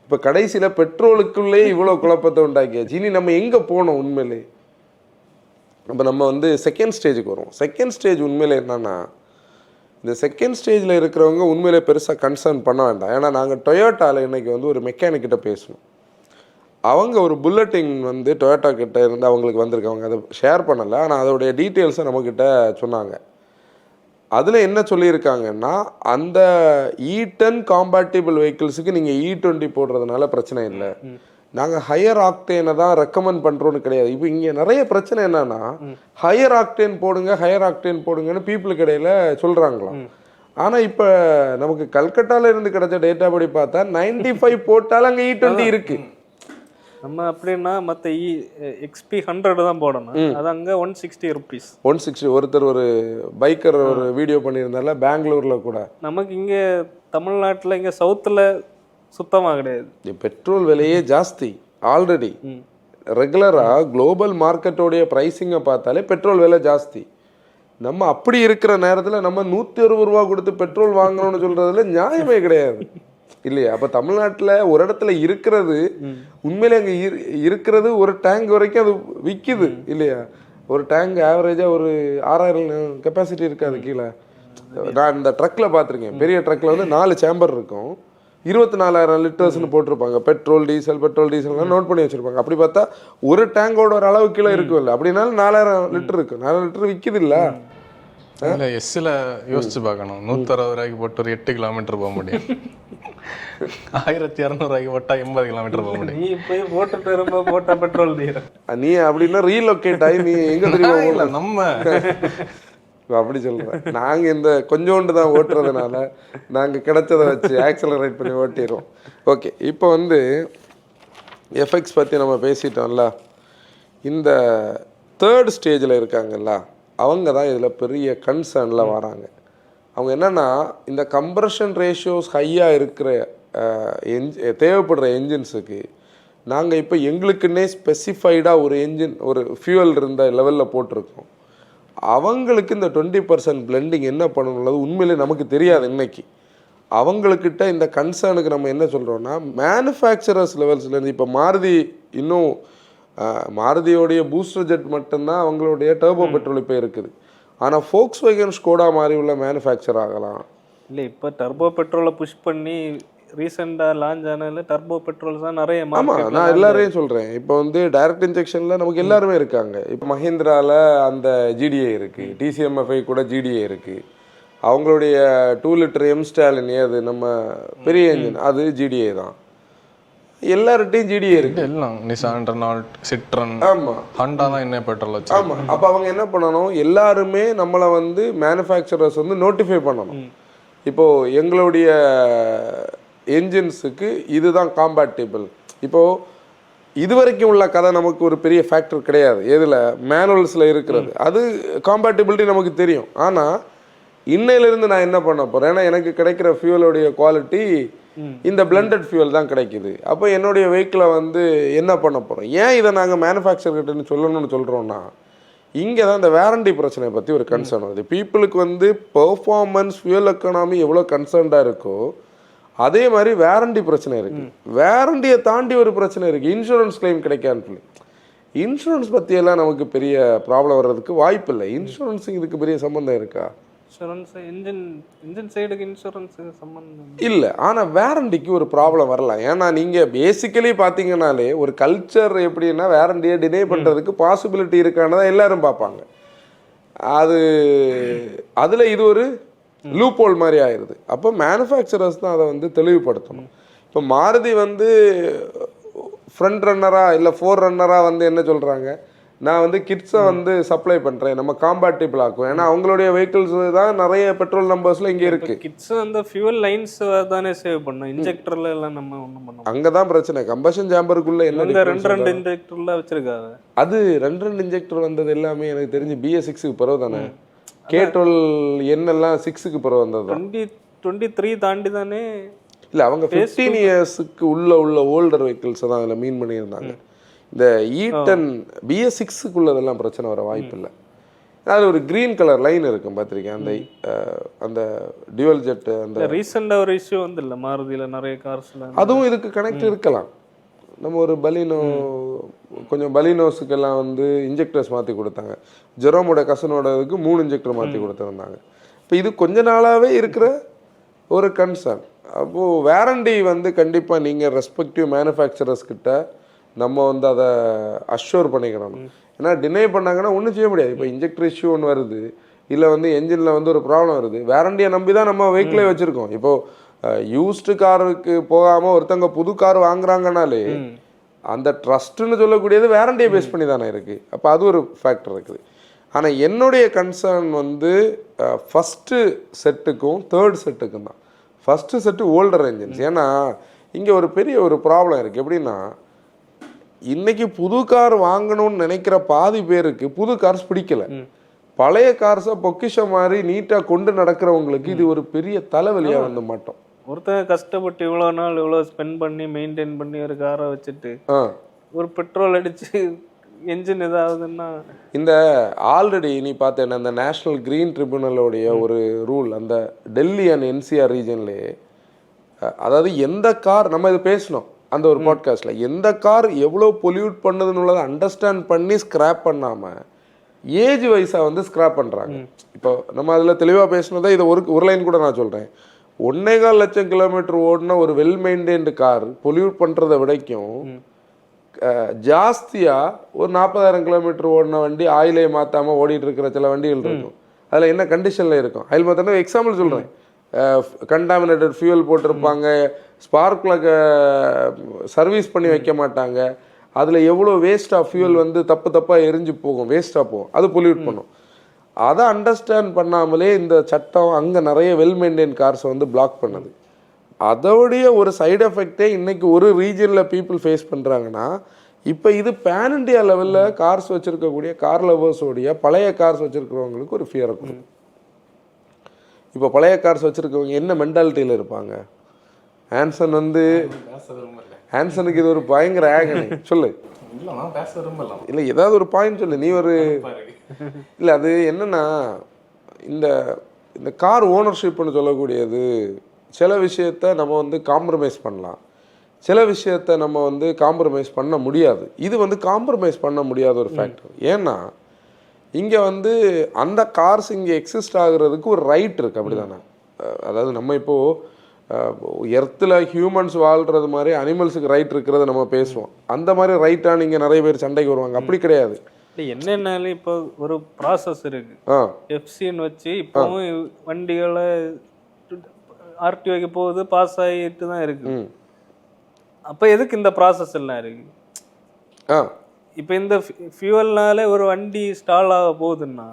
இப்போ கடைசியில் பெட்ரோலுக்குள்ளே இவ்வளோ குழப்பத்தை உண்டாக்கியாச்சு. இனி நம்ம எங்கே போனோம் உண்மையிலே? இப்போ நம்ம வந்து 2nd ஸ்டேஜுக்கு வரும். 2nd ஸ்டேஜ் உண்மையிலே என்னன்னா, இந்த 2nd ஸ்டேஜில் இருக்கிறவங்க உண்மையிலே பெருசாக கன்சர்ன் பண்ண வேண்டாம். ஏன்னா நாங்கள் டொயோட்டாவில் இன்னைக்கு வந்து ஒரு மெக்கானிக்கிட்ட பேசணும். அவங்க ஒரு புல்லட்டிங் வந்து டொயோட்டா கிட்ட இருந்து அவங்களுக்கு வந்திருக்கவங்க அதை ஷேர் பண்ணலை, ஆனால் அதோடைய டீட்டெயில்ஸை நம்மக்கிட்ட சொன்னாங்க. அதில் என்ன சொல்லியிருக்காங்கன்னா, அந்த E10 காம்பேட்டிபிள் வெஹிக்கிள்ஸுக்கு நீங்கள் E20 போடுறதுனால பிரச்சனை இல்லை, நாங்கள் ஹையர் ஆக்டேனை தான் ரெக்கமெண்ட் பண்ணுறோன்னு கிடையாது. இப்போ இங்கே நிறைய பிரச்சனை என்னன்னா, ஹையர் ஆக்டேன் போடுங்க ஹையர் ஆக்டேன் போடுங்கன்னு பீப்புளுக்கு இடையில சொல்கிறாங்களாம். ஆனால் இப்போ நமக்கு கல்கட்டாவில் இருந்து கிடைச்ச டேட்டா படி பார்த்தா 95 போட்டாலும் அங்கே E20 இருக்குது. நம்ம அப்படின்னா மற்ற XP 100 தான் போடணும், அது அங்கே 160 ருபீஸ். 160. ஒருத்தர் ஒரு பைக்கர் ஒரு வீடியோ பண்ணியிருந்தால பெங்களூரில் கூட. நமக்கு இங்கே தமிழ்நாட்டில் இங்கே சவுத்தில் சுத்தமாக கிடையாது. பெட்ரோல் விலையே ஜாஸ்தி ஆல்ரெடி. ரெகுலராக குளோபல் மார்க்கெட்டோடைய ப்ரைஸிங்கை பார்த்தாலே பெட்ரோல் விலை ஜாஸ்தி. நம்ம அப்படி இருக்கிற நேரத்தில் நம்ம 160 ரூபா கொடுத்து பெட்ரோல் வாங்கணும்னு சொல்கிறதுல நியாயமே கிடையாது இல்லையா? அப்போ தமிழ்நாட்டில் ஒரு இடத்துல இருக்கிறது உண்மையிலே அங்கே இருக்கிறது ஒரு டேங்க் வரைக்கும் அது விற்கிது இல்லையா? ஒரு டேங்க் ஆவரேஜாக ஒரு 6000 கெப்பாசிட்டி இருக்காது கீழே. நான் இந்த ட்ரக்கில் பார்த்துருக்கேன், பெரிய ட்ரக்கில் வந்து 4 சேம்பர் இருக்கும், 24,000 லிட்டர்ஸ்னு போட்டிருப்பாங்க. பெட்ரோல் டீசல்லாம் நோட் பண்ணி வச்சுருப்பாங்க. அப்படி பார்த்தா ஒரு டேங்கோட ஒரு அளவு கீழே இருக்கும் இல்லை, அப்படின்னாலும் 4,000 லிட்டர் இருக்கும். 4,000 லிட்டர் விற்கிது இல்லை. இல்லை எஸ்ஸில் யோசிச்சு பார்க்கணும். 160 ரூபாய்க்கு போட்டு ஒரு 8 கிலோமீட்டர் போக முடியும். 1200 ரூபாய்க்கு போட்டால் 80 கிலோமீட்டர் போக முடியும். நீ போய் போட்டுட்டு ரொம்ப போட்ட பெட்ரோல் தீர நீ அப்படின்னா ரீலொகேட் ஆகி நீ எங்கே தெரியுமா இல்லை நம்ம அப்படி சொல்கிறேன். நாங்கள் இந்த கொஞ்சோண்டு தான் ஓட்டுறதுனால நாங்கள் கிடைச்சதை வச்சு ஆக்சலரேட் பண்ணி ஓட்டிடுறோம். ஓகே, இப்போ வந்து எஃபெக்ட்ஸ் பற்றி நம்ம பேசிட்டோம்ல. இந்த தேர்ட் ஸ்டேஜில் இருக்காங்கல்ல, அவங்க தான் இதில் பெரிய கன்சர்னில் வராங்க. அவங்க என்னென்னா, இந்த கம்ப்ரஷன் ரேஷியோஸ் ஹையாக இருக்கிற தேவைப்படுற என்ஜின்ஸுக்கு நாங்கள் இப்போ எங்களுக்குன்னே ஸ்பெசிஃபைடாக ஒரு என்ஜின் ஒரு ஃபியூவல் இருந்த லெவலில் போட்டிருக்கோம். அவங்களுக்கு இந்த 20% பிளெண்டிங் என்ன பண்ணணும்னது உண்மையிலே நமக்கு தெரியாது. இன்னைக்கு அவங்கக்கிட்ட இந்த கன்சர்னுக்கு நம்ம என்ன சொல்கிறோன்னா, மேனுஃபேக்சரர்ஸ் லெவல்ஸ்லேருந்து இப்போ மாருதி இன்னும் மாருதியோடைய பூஸ்டர் ஜெட் மட்டும்தான் அவங்களுடைய டர்போ பெட்ரோல் இப்போ இருக்குது. ஆனால் Volkswagen ஸ்கோடா மாதிரி உள்ள மேனுஃபேக்சர் ஆகலாம். இல்லை, இப்போ டர்போ பெட்ரோலை புஷ் பண்ணி ரீசெண்டாக லான்ச் ஆனால டர்போ பெட்ரோல்ஸ் தான் நிறைய. ஆமாம், நான் எல்லாரையும் சொல்கிறேன். இப்போ வந்து டைரக்ட் இன்ஜெக்ஷனில் நமக்கு எல்லாருமே இருக்காங்க. இப்போ மஹிந்திராவில் அந்த ஜிடிஏ இருக்குது, டிசிஎம்எஃப்ஐ கூட ஜிடிஏ இருக்குது. அவங்களுடைய 2 லிட்டர் எம்ஸ்டாலின் அது நம்ம பெரிய இன்ஜின் அது ஜிடிஏ தான். எல்லார்ட்டையும் ஜிடிஏ இருக்கு. எல்லாம் நிசான், ரெனால்ட், சிட்ரன், ஆமாம், ஹண்டா தான் என்ன பெட்ரோல் வச்சு. ஆமாம். அப்போ அவங்க என்ன பண்ணணும், எல்லாருமே நம்மளை வந்து மேனுஃபேக்சரர்ஸ் வந்து நோட்டிஃபை பண்ணணும். இப்போது எங்களுடைய என்ஜின்ஸுக்கு இதுதான் காம்பேட்டிபிள். இப்போது இது வரைக்கும் உள்ள கதை நமக்கு ஒரு பெரிய ஃபேக்டர் கிடையாது. எதில் மேனுவல்ஸில் இருக்கிறது அது காம்பேட்டிபிலிட்டி நமக்கு தெரியும். ஆனால் இன்னையிலிருந்து நான் என்ன பண்ண போகிறேன், ஏன்னா எனக்கு கிடைக்கிற ஃபியூவலுடைய குவாலிட்டி இந்த பிளெண்டட் ஃபியூவல் தான் கிடைக்குது. அப்போ என்னுடைய வெஹிக்கிளை வந்து என்ன பண்ண போகிறோம். ஏன் இதை நாங்கள் மேனுஃபேக்சர்கிட்டன்னு சொல்லணும்னு சொல்கிறோன்னா, இங்கே தான் இந்த வேரண்டி பிரச்சனையை பற்றி ஒரு கன்சர்ன் வருது. பீப்புளுக்கு வந்து பெர்ஃபார்மன்ஸ் ஃபியூவல் எக்கனாமி எவ்வளோ கன்சர்ன்டாக இருக்கோ அதே மாதிரி வேரண்டி பிரச்சனை இருக்குது. வேரண்டியை தாண்டி ஒரு பிரச்சனை இருக்குது, இன்சூரன்ஸ் கிளைம் கிடைக்கான்னு சொல்லி. இன்சூரன்ஸ் பற்றியெல்லாம் நமக்கு பெரிய ப்ராப்ளம் வர்றதுக்கு வாய்ப்பு இல்லை. இன்சூரன்ஸுக்கு இதுக்கு பெரிய சம்மந்தம் இருக்கா? இன்சூரன்ஸ் இன்ஜின் சைடுக்கு இன்சூரன்ஸுக்கு சம்மந்தம் இல்லை. ஆனால் வேரண்டிக்கு ஒரு ப்ராப்ளம் வரலாம். ஏன்னா நீங்கள் பேசிக்கலி பார்த்தீங்கன்னாலே ஒரு கல்ச்சர் எப்படின்னா வேரண்டியை டினை பண்ணுறதுக்கு பாசிபிலிட்டி இருக்கானதான் எல்லாரும் பார்ப்பாங்க. அதில் இது ஒரு லூப்போல் மாதிரி ஆயிடுது. அப்போ மேனுஃபேக்சரர்ஸ் தான் அதை வந்து தெளிவுபடுத்தணும். இப்போ மாருதி வந்து ஃப்ரண்ட் ரன்னராக இல்லை 4 ரன்னராக வந்து என்ன சொல்கிறாங்க, நான் வந்து கிட்ஸை வந்து சப்ளை பண்ணுறேன், நம்ம காம்பேட்டிபிள் ஆக்கும். ஏன்னா அவங்களுடைய வெஹிக்கிள்ஸ் தான் நிறைய பெட்ரோல் நம்பர்ஸில் இங்கே இருக்குது. கிட்ஸ் வந்து ஃபியூவல் லைன்ஸ் தானே சேவ் பண்ணோம், இன்ஜெக்டர்ல எல்லாம் நம்ம ஒன்றும் பண்ணோம். அங்கே தான் பிரச்சனை. கம்பஷன் சேம்பருக்குள்ளே என்ன 2 இன்ஜெக்டர்லாம் வச்சிருக்காங்க. அது 2 இன்ஜெக்டர் வந்தது எல்லாமே எனக்கு தெரிஞ்சு BS6க்கு பிறகு தானே. K12 என்னெல்லாம் 6க்கு பிறகு வந்தது. 23 தாண்டி தானே. இல்லை, அவங்க 15 இயர்ஸுக்கு உள்ள ஓல்டர் வெஹிக்கிள்ஸை தான் அதில் மீன் பண்ணியிருந்தாங்க. இந்த E10 BS6க்குள்ளதெல்லாம் பிரச்சனை வர வாய்ப்பு இல்லை. அதில் ஒரு க்ரீன் கலர் லைன் இருக்கும் பார்த்துருக்கேன். அந்த டியூவல் ஜெட் அந்த ரீசெண்டாக ஒரு இஷ்யூ வந்து இல்லை மாருதியில் நிறைய கார்ஸில், அதுவும் இதுக்கு கனெக்ட் இருக்கலாம். நம்ம ஒரு கொஞ்சம் பலினோஸுக்கெல்லாம் வந்து இன்ஜெக்டர்ஸ் மாற்றி கொடுத்தாங்க. ஜெரோமோட கசனோட இதுக்கு 3 இன்ஜெக்டர் மாற்றி கொடுத்துருந்தாங்க. இப்போ இது கொஞ்ச நாளாகவே இருக்கிற ஒரு கன்சர்ன். அப்போது வேரண்டி வந்து கண்டிப்பாக நீங்கள் ரெஸ்பெக்டிவ் மேனுஃபேக்சரர்ஸ் கிட்ட நம்ம வந்து அதை அஷ்யூர் பண்ணிக்கணும். ஏன்னா டினை பண்ணாங்கன்னா ஒன்றும் செய்ய முடியாது. இப்போ இன்ஜெக்டர் இஷ்யூ ஒன்று வருது, இல்லை வந்து என்ஜினில் வந்து ஒரு ப்ராப்ளம் வருது, வேரண்டியை நம்பி தான் நம்ம வெஹிக்கிளே வச்சுருக்கோம். இப்போது யூஸ்டு காருக்கு போகாமல் ஒருத்தங்க புது கார் வாங்குறாங்கனாலே அந்த ட்ரஸ்ட்டுன்னு சொல்லக்கூடியது வேரண்டியை பேஸ் பண்ணி தானே இருக்குது. அப்போ அது ஒரு ஃபேக்டர் இருக்குது. ஆனால் என்னுடைய கன்சர்ன் வந்து ஃபஸ்ட்டு செட்டுக்கும் தேர்ட் செட்டுக்கும் தான். First set older engines. ஏன்னா இங்கே ஒரு பெரிய ஒரு ப்ராப்ளம் இருக்குது. எப்படின்னா, இன்றைக்கி புது கார் வாங்கணும்னு நினைக்கிற பாதி பேருக்கு புது கார்ஸ் பிடிக்கலை. பழைய கார்ஸை பொக்கிஷம் மாதிரி நீட்டாக கொண்டு நடக்கிறவங்களுக்கு இது ஒரு பெரிய தலைவலியாக வந்து மாட்டோம். ஒருத்தங்க கஷ்டப்பட்டு இவ்வளோ நாள் இவ்வளோ ஸ்பெண்ட் பண்ணி மெயின்டைன் பண்ணி ஒரு காரை வச்சுட்டு ஒரு பெட்ரோல் அடித்து என்ஜின் ஏதாவதுன்னா, இந்த ஆல்ரெடி நீ பார்த்தேன்னா இந்த நேஷ்னல் கிரீன் ட்ரிபியூனலோடைய ஒரு ரூல், அந்த டெல்லி அண்ட் NCR ரீஜன்லேயே, அதாவது எந்த கார் நம்ம இது பேசணும் அந்த ஒரு பாட்காஸ்ட்டில், எந்த கார் எவ்வளோ பொல்யூட் பண்ணுதுன்னு அண்டர்ஸ்டாண்ட் பண்ணி ஸ்க்ராப் பண்ணாமல் ஏஜ் வைஸாக வந்து ஸ்க்ராப் பண்ணுறாங்க. இப்போ நம்ம அதில் தெளிவாக பேசினதை இதை ஒரு லைன் கூட நான் சொல்கிறேன். 1.25 லட்சம் கிலோமீட்டர் ஓடினா ஒரு வெல் மெயின்டைன்டு கார் பொல்யூட் பண்ணுறதை விடைக்கும் ஜாஸ்தியாக ஒரு 40,000 கிலோமீட்டர் ஓடின வண்டி ஆயிலே மாற்றாமல் ஓடிட்டு இருக்கிற சில வண்டிகள் இருக்கும். அதில் என்ன கண்டிஷனில் இருக்கும். அதில் பார்த்தோன்னா எக்ஸாம்பிள் சொல்கிறேன், கண்டாமினேட்டட் ஃபியூவல் போட்டிருப்பாங்க, ஸ்பார்க்கில் சர்வீஸ் பண்ணி வைக்க மாட்டாங்க, அதில் எவ்வளோ வேஸ்ட் ஆஃப் ஃபியூவல் வந்து தப்பாக எரிஞ்சு போகும், வேஸ்ட்டாக போகும், அது பொல்யூட் பண்ணும். அதை அண்டர்ஸ்டாண்ட் பண்ணாமலே இந்த சட்டம் அங்கே நிறைய வெல் மெயின்டைன் கார்ஸை வந்து பிளாக் பண்ணுது. அதோடைய ஒரு சைடு எஃபெக்டே இன்னைக்கு ஒரு ரீஜனில் பீப்புள் ஃபேஸ் பண்ணுறாங்கன்னா, இப்போ இது பேன் இண்டியா லெவலில் கார்ஸ் வச்சுருக்கக்கூடிய கார் லவர்ஸோடைய பழைய கார்ஸ் வச்சுருக்கிறவங்களுக்கு ஒரு ஃபியரை கொடுக்கும். இப்போ பழைய கார்ஸ் வச்சுருக்கவங்க என்ன மென்டாலிட்டியில் இருப்பாங்க? ஹான்சன் வந்து ஹான்சனுக்கு இது ஒரு பயங்கர ஆகனை. சொல்லு. இல்லை ஏதாவது ஒரு பாயிண்ட் சொல்லு. நீ ஒரு இல்லை அது என்னன்னா, இந்த இந்த கார் ஓனர்ஷிப்னு சொல்லக்கூடியது சில விஷயத்த நம்ம வந்து காம்ப்ரமைஸ் பண்ணலாம், சில விஷயத்த நம்ம வந்து காம்ப்ரமைஸ் பண்ண முடியாது. இது வந்து காம்ப்ரமைஸ் பண்ண முடியாத ஒரு ஃபேக்டர். ஏன்னா இங்கே வந்து அந்த கார்ஸ் இங்கே எக்ஸிஸ்ட் ஆகுறதுக்கு ஒரு ரைட் இருக்குது, அப்படி தானே? அதாவது நம்ம இப்போது எர்த்தில் ஹியூமன்ஸ் வாழ்கிறது மாதிரி அனிமல்ஸுக்கு ரைட் இருக்கிறத நம்ம பேசுவோம். அந்த மாதிரி ரைட்டாக நீங்கள் நிறைய பேர் சண்டைக்கு வருவாங்க. அப்படி கிடையாது. என்னென்னாலும் இப்போ ஒரு ப்ராசஸ் இருக்கு, எஃப்சின்னு வச்சு இப்போவும் வண்டிகளை ஆர்டிஓக்கு போகுது, பாஸ் ஆகிட்டு தான் இருக்கு. அப்போ எதுக்கு இந்த ப்ராசஸ் எல்லாம் இருக்கு? இப்போ இந்த ஃபியூவல்னால ஒரு வண்டி ஸ்டால் ஆக போகுதுன்னா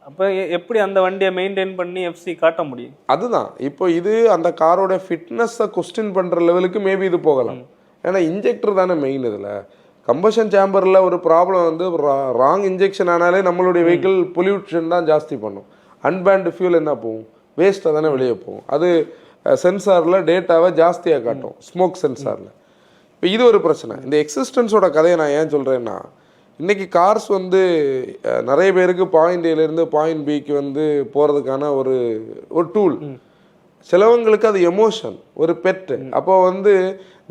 அப்போ எப்படி அந்த வண்டியை மெயின்டைன் பண்ணி எஃப்சி காட்ட முடியும்? அதுதான் இப்போ இது அந்த காரோட ஃபிட்னஸை கொஸ்டின் பண்ணுற லெவலுக்கு மேபி இது போகலாம். ஏன்னா இன்ஜெக்டர் தானே மெயின். இதில் கம்பஷன் சேம்பரில் ஒரு ப்ராப்ளம் வந்து ராங் இன்ஜெக்ஷன் ஆனாலே நம்மளுடைய வெஹிக்கிள் பொல்யூஷன் தான் ஜாஸ்தி பண்ணும். அன்பேண்ட் ஃபியூல் என்ன போகும்? வேஸ்ட்டாக தானே வெளியே போகும். அது சென்சாரில் டேட்டாவை ஜாஸ்தியாக காட்டும், ஸ்மோக் சென்சாரில். இப்போ இது ஒரு பிரச்சனை. இந்த எக்ஸிஸ்டன்ஸோட கதையை நான் ஏன் சொல்கிறேன்னா, இன்றைக்கி கார்ஸ் வந்து நிறைய பேருக்கு பாயிண்ட் ஏலேருந்து பாயிண்ட் பிக்கு வந்து போகிறதுக்கான ஒரு டூல். சிலவங்களுக்கு அது எமோஷன், ஒரு பெட்டு. அப்போ வந்து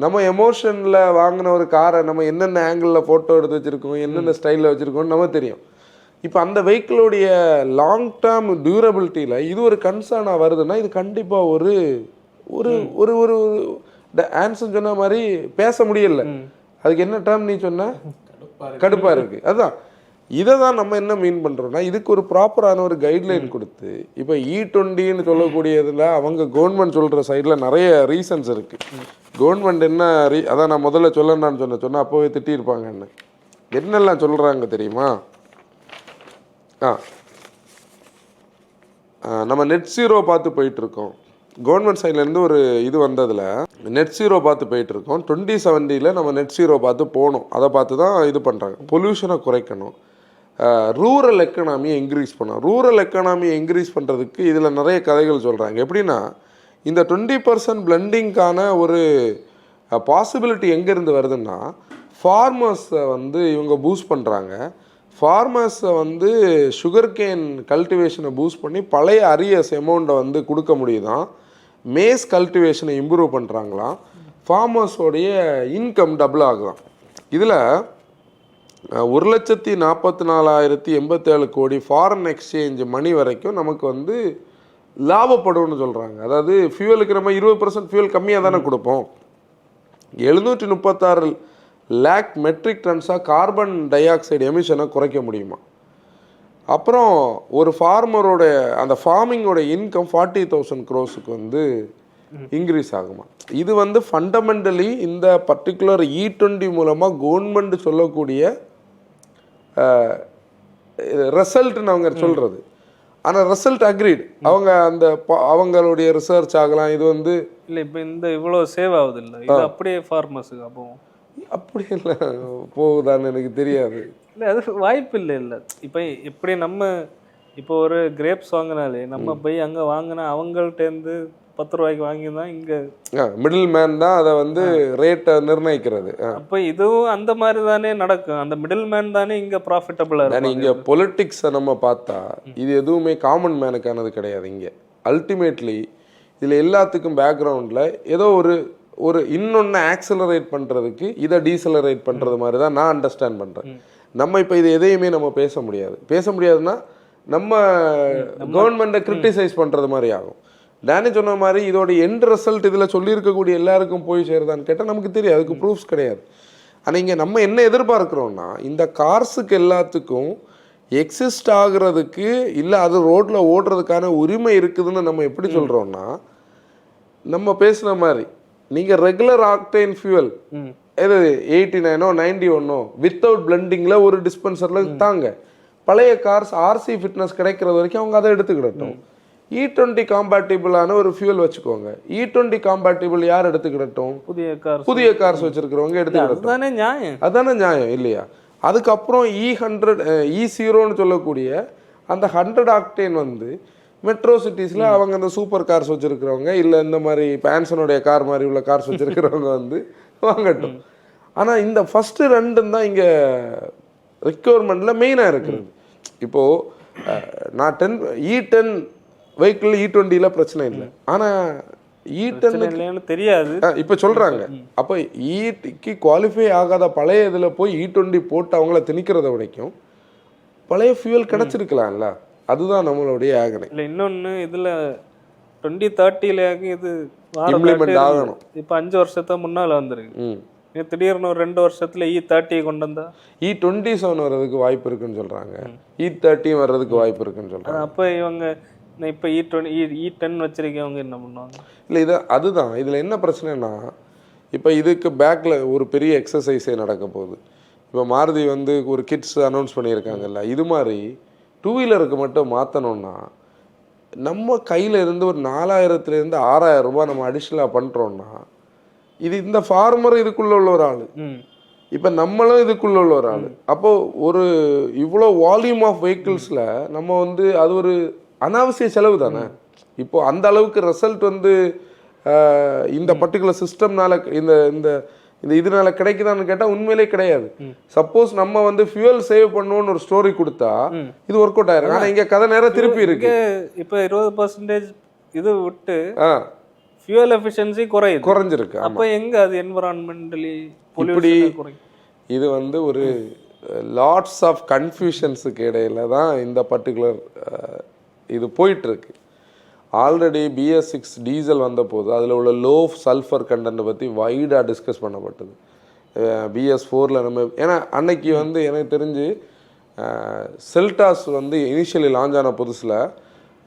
நம்ம எமோஷனில் வாங்கின ஒரு காரை நம்ம என்னென்ன ஆங்கிளில் ஃபோட்டோ எடுத்து வச்சுருக்கோம், என்னென்ன ஸ்டைலில் வச்சுருக்கோம்னு நம்ம தெரியும். இப்போ அந்த வெஹிக்கிளோடைய லாங் டேர்ம் டியூரபிலிட்டியில் இது ஒரு கன்சர்னாக வருதுன்னா, இது கண்டிப்பாக ஒரு ஒரு ஒரு ஒரு ஆன்சர் சொன்ன மாதிரி பேச முடியல. அதுக்கு என்ன டேர்ம் நீ சொன்ன? கடுப்பாக இருக்குது. அதுதான். இதை தான் நம்ம என்ன மீன் பண்ணுறோம்னா, இதுக்கு ஒரு ப்ராப்பரான ஒரு கைட்லைன் கொடுத்து, இப்போ E20ன்னு சொல்லக்கூடியதில் அவங்க கவர்மெண்ட் சொல்கிற சைடில் நிறைய ரீசன்ஸ் இருக்குது. கவர்மெண்ட் என்ன அதான் நான் முதல்ல சொல்லணும்னு சொன்னால் அப்போவே திட்டியிருப்பாங்கன்னு. என்னெல்லாம் சொல்கிறாங்க தெரியுமா? நம்ம நெட் ஜீரோ பார்த்து போயிட்டுருக்கோம். கவர்மெண்ட் சைட்லேருந்து ஒரு இது வந்ததில் நெட் ஜீரோ பார்த்து போயிட்டுருக்கோம். 2070 நம்ம நெட் ஜீரோ பார்த்து போகணும். அதை பார்த்து தான் இது பண்ணுறாங்க. பொல்யூஷனை குறைக்கணும், ரூரல் எக்கனாமியை இன்க்ரீஸ் பண்ணணும். ரூரல் எக்கனாமியை இன்க்ரீஸ் பண்ணுறதுக்கு இதில் நிறைய கதைகள் சொல்கிறாங்க. எப்படின்னா, இந்த 20% பிளெண்டிங்கான ஒரு பாசிபிலிட்டி எங்கேருந்து வருதுன்னா, ஃபார்மர்ஸை வந்து இவங்க பூஸ்ட் பண்ணுறாங்க. ஃபார்மர்ஸை வந்து சுகர் கேன் கல்டிவேஷனை பூஸ்ட் பண்ணி பழைய அரியஸ் அமௌண்ட்டை வந்து கொடுக்க முடியுதான். மேஸ் கல்டிவேஷனை இம்ப்ரூவ் பண்ணுறாங்களாம். ஃபார்மர்ஸோடைய இன்கம் டபுள் ஆகலாம். இதில் 1,44,087 கோடி ஃபாரின் எக்ஸ்சேஞ்ச் மணி வரைக்கும் நமக்கு வந்து லாபப்படும்னு சொல்கிறாங்க. அதாவது ஃபியூவலுக்கு நம்ம 20% ஃபியூவல் கம்மியாக தானே கொடுப்போம். 736 லேக் மெட்ரிக் டன்ஸாக கார்பன் டை ஆக்சைடு எமிஷனை குறைக்க முடியுமா? அப்புறம் ஒரு ஃபார்மரோட அந்த ஃபார்மிங்கோட இன்கம் 40,000 crores வந்து இன்க்ரீஸ் ஆகுமா? இது வந்து ஃபண்டமெண்டலி இந்த பர்டிகுலர் E20 மூலமாக கவர்மெண்ட் சொல்லக்கூடிய ரிசல்ட்னு அவங்க சொல்கிறது. ஆனால் ரிசல்ட் அக்ரீட். அவங்க அந்த அவங்களுடைய ரிசர்ச் ஆகலாம். இது வந்து இல்லை இப்போ இந்த இவ்வளோ சேவ் ஆகுது இல்லை, இது அப்படியே ஃபார்மர்ஸுக்கு அப்போ அப்படி இல்லை போகுதான்னு எனக்கு தெரியாது. இல்லை அது வாய்ப்பு இல்லை. இப்போ எப்படி நம்ம இப்போ ஒரு கிரேப்ஸ் வாங்கினாலே நம்ம போய் அங்கே வாங்கினா அவங்கள்ட்டேருந்து 10 ரூபாய்க்கு வாங்கி தான் இங்கே மிடில் மேன் தான் அதை வந்து ரேட்டை நிர்ணயிக்கிறது. அப்போ இதுவும் அந்த மாதிரி தானே நடக்கும். அந்த மிடில் மேன் தானே இங்கே ப்ராஃபிட்டபிளாக இருக்கும். இங்கே பொலிட்டிக்ஸை நம்ம பார்த்தா இது எதுவுமே காமன் மேனுக்கானது கிடையாது. இங்கே அல்டிமேட்லி இதில் எல்லாத்துக்கும் பேக்ரவுண்டில் ஏதோ ஒரு இன்னொன்று ஆக்சலரேட் பண்ணுறதுக்கு இதை டீசலரேட் பண்ணுறது மாதிரி தான் நான் அண்டர்ஸ்டாண்ட் பண்ணுறேன். நம்ம இப்போ இது எதையுமே நம்ம பேச முடியாதுன்னா நம்ம கவர்மெண்ட்டை கிரிட்டிசைஸ் பண்ணுறது மாதிரி ஆகும். டேனி சொன்ன மாதிரி இதோட எண்ட் ரிசல்ட் இதில் சொல்லியிருக்கக்கூடிய எல்லாருக்கும் போய் சேருதான்னு கேட்டால் நமக்கு தெரியாது. அதுக்கு ப்ரூஃப்ஸ் கிடையாது. ஆனால் இங்கே நம்ம என்ன எதிர்பார்க்குறோன்னா, இந்த கார்ஸுக்கு எல்லாத்துக்கும் எக்ஸிஸ்ட் ஆகுறதுக்கு இல்லை அது ரோட்டில் ஓடுறதுக்கான உரிமை இருக்குதுன்னு நம்ம எப்படி சொல்கிறோம்னா, நம்ம பேசுன மாதிரி நீங்கள் ரெகுலர் ஆக்டைன் ஃபியூவல் எது 89 91 வித்தவுட் பிளெண்டிங்கில் ஒரு டிஸ்பென்சரில் தாங்க. பழைய கார்ஸ் ஆர்சி ஃபிட்னஸ் கிடைக்கிறது வரைக்கும் அவங்க அதை எடுத்துக்கிடட்டும். E20 காம்பேட்டிபிளான ஒரு ஃபியூல் வச்சுக்கோங்க. E20 காம்பேட்டிபிள் யார் எடுத்துக்கிடட்டும்? புதிய கார்ஸ் வச்சிருக்கிறவங்க எடுத்துக்கிடட்டும். அதானே நியாயம் இல்லையா? அதுக்கப்புறம் E100 E0ன்னு சொல்லக்கூடிய அந்த 100 ஆக்டேன் வந்து மெட்ரோ சிட்டிஸில் அவங்க அந்த சூப்பர் கார்ஸ் வச்சுருக்கிறவங்க இல்லை இந்த மாதிரி பேன்சனுடைய கார் மாதிரி உள்ள கார்ஸ் வச்சுருக்கிறவங்க வந்து வாங்கட்டும். ஆனால் இந்த ஃபஸ்ட்டு ரெண்டும் தான் இங்கே ரெக்யர்மெண்ட்டில் மெயினாக இருக்கிறது. இப்போது நான் E10 வெஹிக்கிள் E20 பிரச்சனை இல்லை, ஆனால் E10 தெரியாது இப்போ சொல்கிறாங்க. அப்போ ஈக்கு குவாலிஃபை ஆகாத பழைய இதில் போய் E20 போட்டு அவங்கள திணிக்கிறத வரைக்கும் பழைய ஃபியூல் கிடச்சிருக்கலாம்ல. அதுதான் நம்மளுடைய ஆகனை. இல்லை இன்னொன்று இதில் 2030 இது இம்ப்ளிமெண்ட் ஆகணும். இப்போ 5 வருஷத்துக்கு முன்னால் வந்திருக்கு. திடீர்னு ஒரு 2 வருஷத்துல E30 கொண்டு வந்தா E27 வர்றதுக்கு வாய்ப்பு இருக்குன்னு சொல்கிறாங்க. E30 வர்றதுக்கு வாய்ப்பு இருக்குன்னு சொல்கிறாங்க. அப்போ இவங்க இப்போ E10 வச்சிருக்கவங்க என்ன பண்ணுவாங்க? இல்லை அதுதான் இதில் என்ன பிரச்சனைனா, இப்போ இதுக்கு பேக்கில் ஒரு பெரிய எக்ஸசைஸே நடக்க போகுது. இப்போ மாருதி வந்து ஒரு கிட்ஸ் அனௌன்ஸ் பண்ணியிருக்காங்கல்ல, இது மாதிரி 2 வீலருக்கு மட்டும் மாற்றணும்னா நம்ம கையில் இருந்து ஒரு 4000லேருந்து 6000 ரூபாய் நம்ம அடிஷ்னலாக பண்ணுறோன்னா, இது இந்த ஃபார்மர் இதுக்குள்ள உள்ள ஒரு ஆள், இப்போ நம்மளும் இதுக்குள்ள உள்ள ஒரு ஆள். அப்போது ஒரு இவ்வளோ வால்யூம் ஆஃப் வெஹிக்கிள்ஸில் நம்ம வந்து அது ஒரு அனாவசிய செலவு தானே. இப்போது அந்த அளவுக்கு ரிசல்ட் வந்து இந்த பர்டிகுலர் சிஸ்டம்னால இந்த இந்த இந்த இதனால கிடைக்குதான்னு கேட்டால் உண்மையிலே கிடையாது. சப்போஸ் நம்ம வந்து ஃபியூவல் சேவ் பண்ணுவோன்னு ஒரு ஸ்டோரி கொடுத்தா இது ஒர்க் அவுட் ஆயிரும். ஆனால் இங்கே கதை நேரம் திருப்பி இருக்கு. இப்போ 20% இது விட்டு ஃபியூவல் எஃபிஷியன்சி குறைஞ்சிருக்கு. அப்போ எங்க அது என்விரான்மெண்டலி இப்படி இது வந்து ஒரு லாட்ஸ் ஆஃப் கன்ஃபியூஷன்ஸுக்கு இடையில தான் இந்த பர்டிகுலர் இது போயிட்டுருக்கு. ஆல்ரெடி BS6 டீசல் வந்தபோது அதில் உள்ள லோ சல்ஃபர் கண்டென்ட்டை பற்றி வைடாக டிஸ்கஸ் பண்ணப்பட்டது. BS4ல் நம்ம ஏன்னா அன்னைக்கு வந்து எனக்கு தெரிஞ்சு செல்டாஸ் வந்து இனிஷியலி லான்ச் ஆன புதுசில்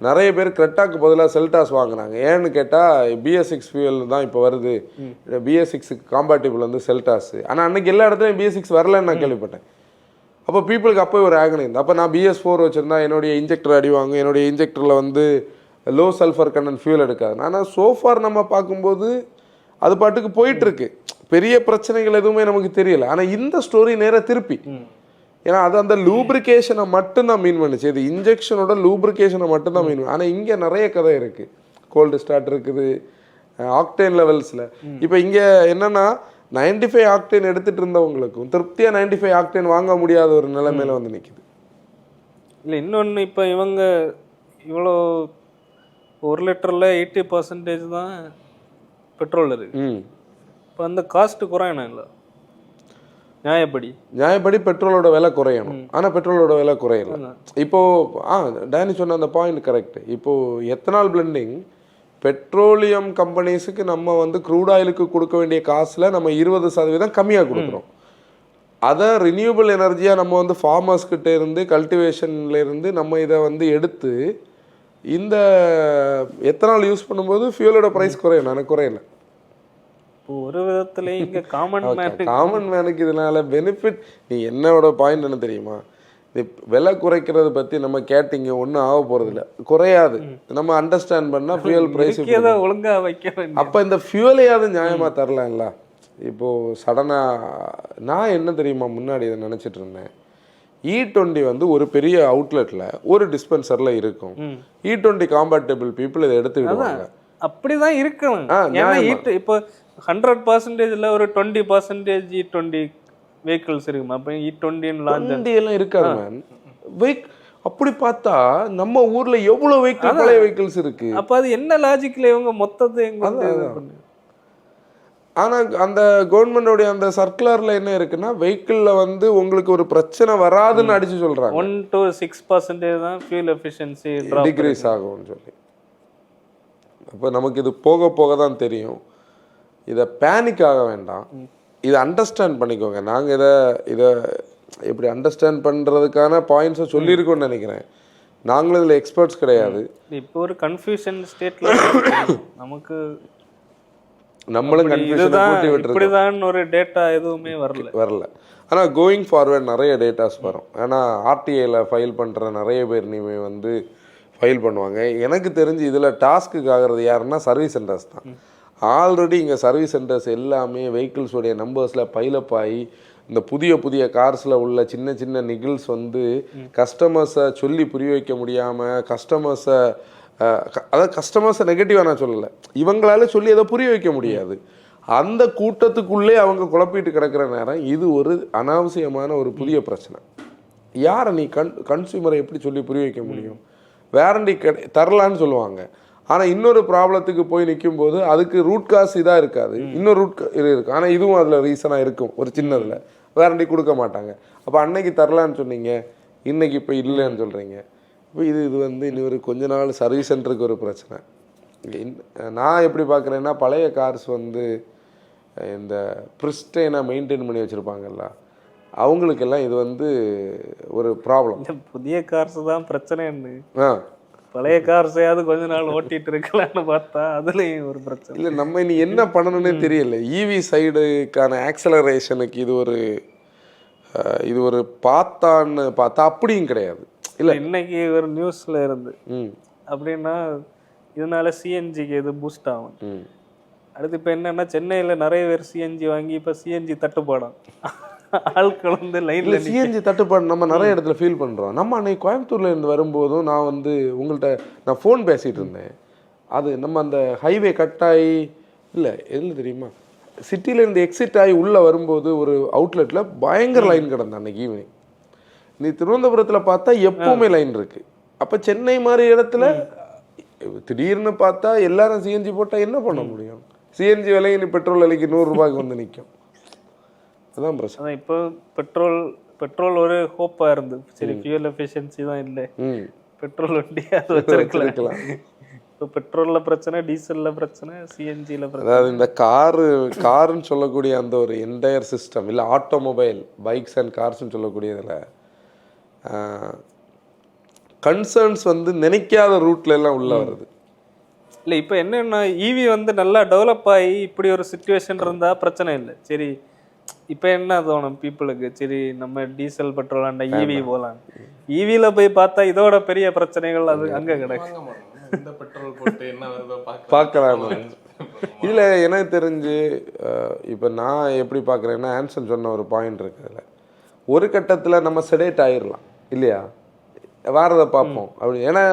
நிறைய பேர் கிரெட்டாக்கு பதிலாக செல்டாஸ் வாங்கினாங்க. ஏன்னு கேட்டால் BS6 ஃபியூவல் தான் இப்போ வருது, BS6க்கு காம்பேட்டிபிள் வந்து செல்டாஸு. ஆனால் அன்றைக்கி எல்லா இடத்துலையும் BS6 வரலன்னு நான் கேள்விப்பட்டேன். அப்போ பீப்புளுக்கு அப்போ ஒரு ஆகனை இருந்தது. அப்போ நான் BS4 வச்சுருந்தா என்னுடைய இன்ஜெக்டர் அடிவாங்க, என்னுடைய இன்ஜெக்டரில் வந்து லோ சல்ஃபர் கண்டென்ட் ஃபியூல் எடுக்காது. ஆனால் சோஃபார் நம்ம பார்க்கும்போது அது பாட்டுக்கு போயிட்டுருக்கு, பெரிய பிரச்சனைகள் எதுவுமே நமக்கு தெரியல. ஆனால் இந்த ஸ்டோரி நேராக திருப்பி, ஏன்னா அது அந்த லூப்ரிகேஷனை மட்டும்தான் மீன் பண்ணுச்சு, இது இன்ஜெக்ஷனோட லூப்ரிகேஷனை மட்டும்தான் மீன். ஆனால் இங்கே நிறைய கதை இருக்குது, கோல்டு ஸ்டார்ட் இருக்குது, ஆக்டேன் லெவல்ஸில். இப்போ இங்கே என்னென்னா 95 ஆக்டேன் எடுத்துகிட்டு இருந்தவங்களுக்கும் திருப்தியாக 95 ஆக்டேன் வாங்க முடியாத ஒரு நிலைமையில வந்து நிற்கிது. இல்லை இன்னொன்று இப்போ இவங்க இவ்வளோ 1 லிட்டரில் 80% தான் பெட்ரோல் இருக்குது. இப்போ அந்த காஸ்ட்டு குறையணும் இல்லை? நியாயப்படி பெட்ரோலோட விலை குறையணும், ஆனால் பெட்ரோலோட விலை குறையல. இப்போது டேனி சொன்ன அந்த பாயிண்ட் கரெக்டு. இப்போது எத்தனால் பிளெண்டிங் பெட்ரோலியம் கம்பெனிஸுக்கு நம்ம வந்து க்ரூட் ஆயிலுக்கு கொடுக்க வேண்டிய காசில் நம்ம 20% கம்மியாக கொடுக்குறோம். அதை ரினியூவபிள் எனர்ஜியாக நம்ம வந்து ஃபார்மர்ஸ்கிட்ட இருந்து கல்டிவேஷன்லேருந்து நம்ம இதை வந்து எடுத்து இந்த எத்தனால் யூஸ் பண்ணும்போது ஃபியூலோட ப்ரைஸ் குறையணும், எனக்கு குறையல. ஒரு விதத்துல இங்கே காமன் மேனுக்கு இதனால பெனிஃபிட். நீ என்னோட பாயிண்ட் என்ன தெரியுமா, விலை குறைக்கிறது பற்றி நம்ம கேட்டிங்க ஒன்றும் ஆக போகிறதில்ல, குறையாது. நம்ம அண்டர்ஸ்டாண்ட் பண்ணால் ஃபியூல் ப்ரைஸ் ஒழுங்காக வைக்க. அப்போ இந்த ஃபியூலையாவது நியாயமாக தரலாம்ல. இப்போது சடனாக நான் என்ன தெரியுமா முன்னாடி இதை நினச்சிட்டு இருந்தேன், E20 வந்து ஒரு பெரிய அவுட்லெட்டில் ஒரு டிஸ்பென்சரில் இருக்கும். E20 காம்பேட்டபிள் பீப்புள் இதை எடுத்துக்கிடுவாங்க. அப்படிதான் இருக்கணும். இப்போ 100%ல ஒரு 20% E20 வெஹிக்கிள்ஸ் இருக்குமா? அப்போ E20 எல்லாம் இருக்காது மேன். அப்படி பார்த்தா நம்ம ஊர்ல எவ்வளவு வெஹிக்கிள் பழைய வெஹிக்கிள்ஸ் இருக்கு. அப்போ அது என்ன லாஜிக்ல இவங்க மொத்தத்தை ஆனால் அந்த கவர்மெண்டோடைய அந்த சர்க்குலரில் என்ன இருக்குன்னா, வெஹிக்கிளில் வந்து உங்களுக்கு ஒரு பிரச்சனை வராதுன்னு அடிச்சு சொல்கிறாங்க. 1 to 6% தான் ஃபியூல் எஃபிஷியன்சி டிக்ரீஸ் ஆகும்னு சொல்லி. அப்போ நமக்கு இது போக போக தான் தெரியும். இதை பேனிக் ஆக வேண்டாம், இதை அண்டர்ஸ்டாண்ட் பண்ணிக்கோங்க. நாங்கள் இதை எப்படி அண்டர்ஸ்டாண்ட் பண்ணுறதுக்கான பாயிண்ட்ஸை சொல்லியிருக்கோன்னு நினைக்கிறேன். நாங்களும் இதில் எக்ஸ்பர்ட்ஸ் கிடையாது. இப்போ ஒரு கன்ஃபியூஷன் ஸ்டேட்ல நமக்கு நம்மளும் கன்ஃபியூஷனை கூட்டி விட்டுருக்கோம். இப்படிதான் ஒரு டேட்டா எதுவுமே வரல. ஆனால் கோயிங் ஃபார்வர்ட் நிறைய டேட்டாஸ் வரும். ஏன்னா ஆர்டிஐயில் ஃபைல் பண்ணுற நிறைய பேர் நீமே வந்து ஃபைல் பண்ணுவாங்க. எனக்கு தெரிஞ்சு இதில் டாஸ்க்கு ஆகிறது யாருன்னா சர்வீஸ் சென்டர்ஸ் தான். ஆல்ரெடி இங்கே சர்வீஸ் சென்டர்ஸ் எல்லாமே வெஹிக்கிள்ஸோடைய நம்பர்ஸில் பைலப் ஆகி இந்த புதிய கார்ஸில் உள்ள சின்ன சின்ன நிகில்ஸ் வந்து கஸ்டமர்ஸை சொல்லி புரிய வைக்க முடியாமல் அதாவது கஸ்டமர்ஸை நெகட்டிவாக நான் சொல்லலை, இவங்களால சொல்லி எதை புரிய வைக்க முடியாது. அந்த கூட்டத்துக்குள்ளே அவங்க குழப்பிட்டு கிடக்கிற நேரம் இது ஒரு அனாவசியமான ஒரு புதிய பிரச்சனை. யாரை நீ கன்சியூமரை எப்படி சொல்லி புரிய வைக்க முடியும்? வேரண்டி தரலான்னு சொல்லுவாங்க. ஆனால் இன்னொரு ப்ராப்ளத்துக்கு போய் நிற்கும் போது அதுக்கு ரூட் காஸ் இதாக இருக்காது, இன்னொரு ரூட் இது இருக்கும். ஆனால் இதுவும் அதில் ரீசனாக இருக்கும். ஒரு சின்னதில் வேரண்டி கொடுக்க மாட்டாங்க. அப்போ அன்னைக்கு தரலான்னு சொன்னீங்க, இன்னைக்கு இப்போ இல்லைன்னு சொல்கிறீங்க. இப்போ இது வந்து இன்னொரு கொஞ்ச நாள் சர்வீஸ் சென்டருக்கு ஒரு பிரச்சனை. நான் எப்படி பார்க்குறேன்னா, பழைய கார்ஸ் வந்து இந்த ப்ரிஸ்டைனாக மெயின்டைன் பண்ணி வச்சுருப்பாங்கல்ல, அவங்களுக்கெல்லாம் இது வந்து ஒரு ப்ராப்ளம். புதிய கார்ஸ் தான் பிரச்சனைன்னு, பழைய கார்ஸையாவது கொஞ்ச நாள் ஓட்டிட்டு இருக்கலாம்னு பார்த்தா அதுலேயும் ஒரு பிரச்சனை. இல்லை, நம்ம இனி என்ன பண்ணணும்னே தெரியல. இவி சைடுக்கான ஆக்சலரேஷனுக்கு இது ஒரு பார்த்தான்னு பார்த்தா அப்படியும் கிடையாது. இல்லை, இன்னைக்கு ஒரு நியூஸில் இருந்து அப்படின்னா இதனால சிஎன்ஜிக்கு எது பூஸ்ட் ஆகும். அடுத்து இப்போ என்னன்னா, சென்னையில் நிறைய பேர் சிஎன்ஜி வாங்கி இப்போ சிஎன்ஜி தட்டுப்பாடும் ஆட்கள் வந்து லைன்ல சிஎன்ஜி தட்டுப்பாடு நம்ம நிறைய இடத்துல ஃபீல் பண்ணுறோம். நம்ம அன்னைக்கு கோயம்புத்தூர்ல இருந்து வரும்போதும் நான் வந்து நான் ஃபோன் பேசிகிட்டு இருந்தேன். அது நம்ம அந்த ஹைவே கட் ஆகி இல்லை எதில் தெரியுமா, சிட்டிலேருந்து எக்ஸிட் ஆகி உள்ளே வரும்போது ஒரு அவுட்லெட்டில் பயங்கர லைன் கிடந்தேன் அன்னைக்கு ஈவினிங். நீ திருவனந்தபுரத்தில் பார்த்தா எப்பவுமே லைன் இருக்குது. அப்போ சென்னை மாதிரி இடத்துல திடீர்னு பார்த்தா எல்லாரும் சிஎன்ஜி போட்டால் என்ன பண்ண முடியும்? சிஎன்ஜி விலைக்கு நீ பெட்ரோல் விலைக்கு 100 ரூபாய்க்கு வந்து நிற்கும். அதான் பிரச்சனை. இப்போ பெட்ரோல் ஒரு ஹோப்பா இருந்து, சரி ஃபியூல் எஃபிஷியன்சி தான் இல்லை, பெட்ரோல் வண்டி அது வச்சிருக்கலாம். இப்போ பெட்ரோல்ல பிரச்சனை, டீசல்ல பிரச்சனை, சிஎன்ஜில பிரச்சனை. அதாவது இந்த காருன்னு சொல்லக்கூடிய அந்த ஒரு என்டையர் சிஸ்டம், இல்லை ஆட்டோமொபைல் பைக்ஸ் அண்ட் கார்ஸ்ன்னு சொல்லக்கூடியதில் கன்சர்ன்ஸ் வந்து நினைக்காத ரூட்ல எல்லாம் உள்ள வருது. இல்லை, இப்போ என்னன்னா ஈவி வந்து நல்லா டெவலப் ஆகி இப்படி ஒரு சிச்சுவேஷன் இருந்தால் பிரச்சனை இல்லை. சரி, இப்போ என்ன தோணும் பீப்புளுக்கு, சரி நம்ம டீசல் பெட்ரோல் ஆண்டா ஈவி போகலாம். ஈவியில் போய் பார்த்தா இதோட பெரிய பிரச்சனைகள் அது அங்கே கிடக்கு. பார்க்கலாம். இதில் எனக்கு தெரிஞ்சு இப்போ நான் எப்படி பார்க்குறேன்னா, ஆன்சன் சொன்ன ஒரு பாயிண்ட் இருக்குது. அதில் ஒரு கட்டத்தில் நம்ம செடேட் ஆயிடலாம் இல்லையா, வாரதை பார்ப்போம் அப்படி. ஏன்னா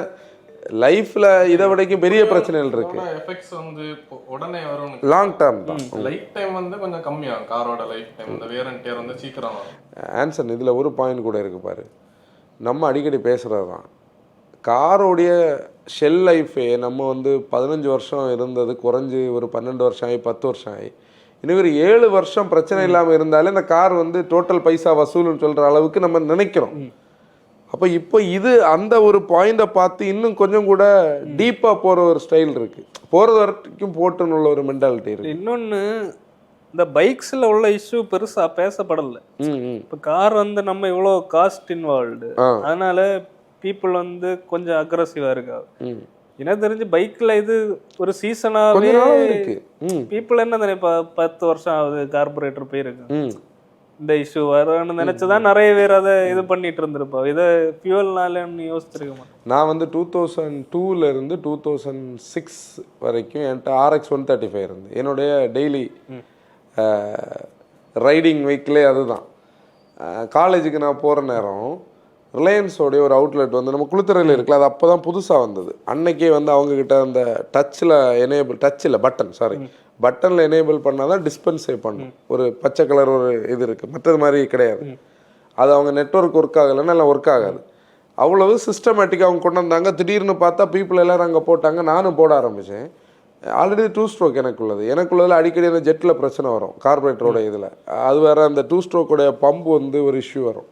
லைஃப்ல இதை விடைக்கும் பெரிய பிரச்சனைகள் இருக்கு. எஃபெக்ட்ஸ் வந்து உடனே வரும், லாங் டர்ம் தான். லைஃப் டைம் வந்து கொஞ்சம் கம்மியாகும் காரோட லைஃப் டைம், இந்த வேர் அண்ட் டியர் வந்து சீக்கிரம் வரும். ஆன்சர் இதில் ஒரு பாயிண்ட் கூட இருக்கு பாரு, நம்ம அடிக்கடி பேசுறது தான். காரோடைய ஷெல் லைஃபே நம்ம வந்து 15 வருஷம் இருந்தது குறைஞ்சி ஒரு 12 வருஷம் ஆகி 10 வருஷம் ஆகி இன்னும் ஒரு 7 வருஷம் பிரச்சனை இல்லாமல் இருந்தாலே இந்த கார் வந்து டோட்டல் பைசா வசூல்னு சொல்கிற அளவுக்கு நம்ம நினைக்கிறோம். அப்போ இப்போ இது அந்த ஒரு பாயிண்டை பார்த்து இன்னும் கொஞ்சம் கூட டீப்பாக போகிற ஒரு ஸ்டைல் இருக்குது, போகிறது வரைக்கும் போட்டுன்னு உள்ள ஒரு மென்டாலிட்டி இருக்குது. இன்னொன்று, இந்த பைக்ஸில் உள்ள இஷ்யூ பெருசாக பேசப்படலை. இப்போ கார் வந்து நம்ம இவ்வளோ காஸ்ட் இன்வால்வ்டு, அதனால பீப்புள் வந்து கொஞ்சம் அக்ரஸிவாக இருக்காது. எனக்கு தெரிஞ்சு பைக்கில் இது ஒரு சீசனாகவே இருக்கு. பீப்புள் என்ன நினைப்பா, 10 வருஷம் ஆகுது கார்பரேட்டர் போயிருக்கு, இந்த இஷ்யூ வரும்னு நினைச்சுதான் நிறைய பேர் அதை இது பண்ணிட்டு இருந்திருப்பா. இதை ஃபியூவல்னாலன்னு யோசிச்சிருக்க மாட்டேன். நான் வந்து 2002 இருந்து 2006 வரைக்கும் என்கிட்ட RX 135 இருந்து என்னுடைய டெய்லி ரைடிங் வெஹிக்கிளே அதுதான். காலேஜுக்கு நான் போகிற நேரம் ரிலையன்ஸோடைய ஒரு அவுட்லெட் வந்து நம்ம குளித்துறையில் இருக்குல்ல, அது அப்போ தான் புதுசாக வந்தது. அன்னைக்கே வந்து அவங்கக்கிட்ட அந்த பட்டனில் எனேபிள் பண்ணால் தான் டிஸ்பென்ஸ் பண்ணும். ஒரு பச்சை கலர் ஒரு இது இருக்குது, மற்றது மாதிரி கிடையாது. அது அவங்க நெட்வொர்க் ஒர்க் ஆகலைன்னா எல்லாம் ஒர்க் ஆகாது. அவ்வளவு சிஸ்டமேட்டிக்காக அவங்க கொண்டு வந்தாங்க. திடீர்னு பார்த்தா பீப்புள் எல்லோரும் அங்கே போட்டாங்க, நானும் போட ஆரம்பித்தேன். ஆல்ரெடி 2 ஸ்ட்ரோக் எனக்குள்ளதில் அடிக்கடி அந்த ஜெட்டில் பிரச்சனை வரும் கார்பரேட்டரோட இதில். அது வேறு அந்த 2 ஸ்ட்ரோக்கோடைய பம்பு வந்து ஒரு இஷ்யூ வரும்.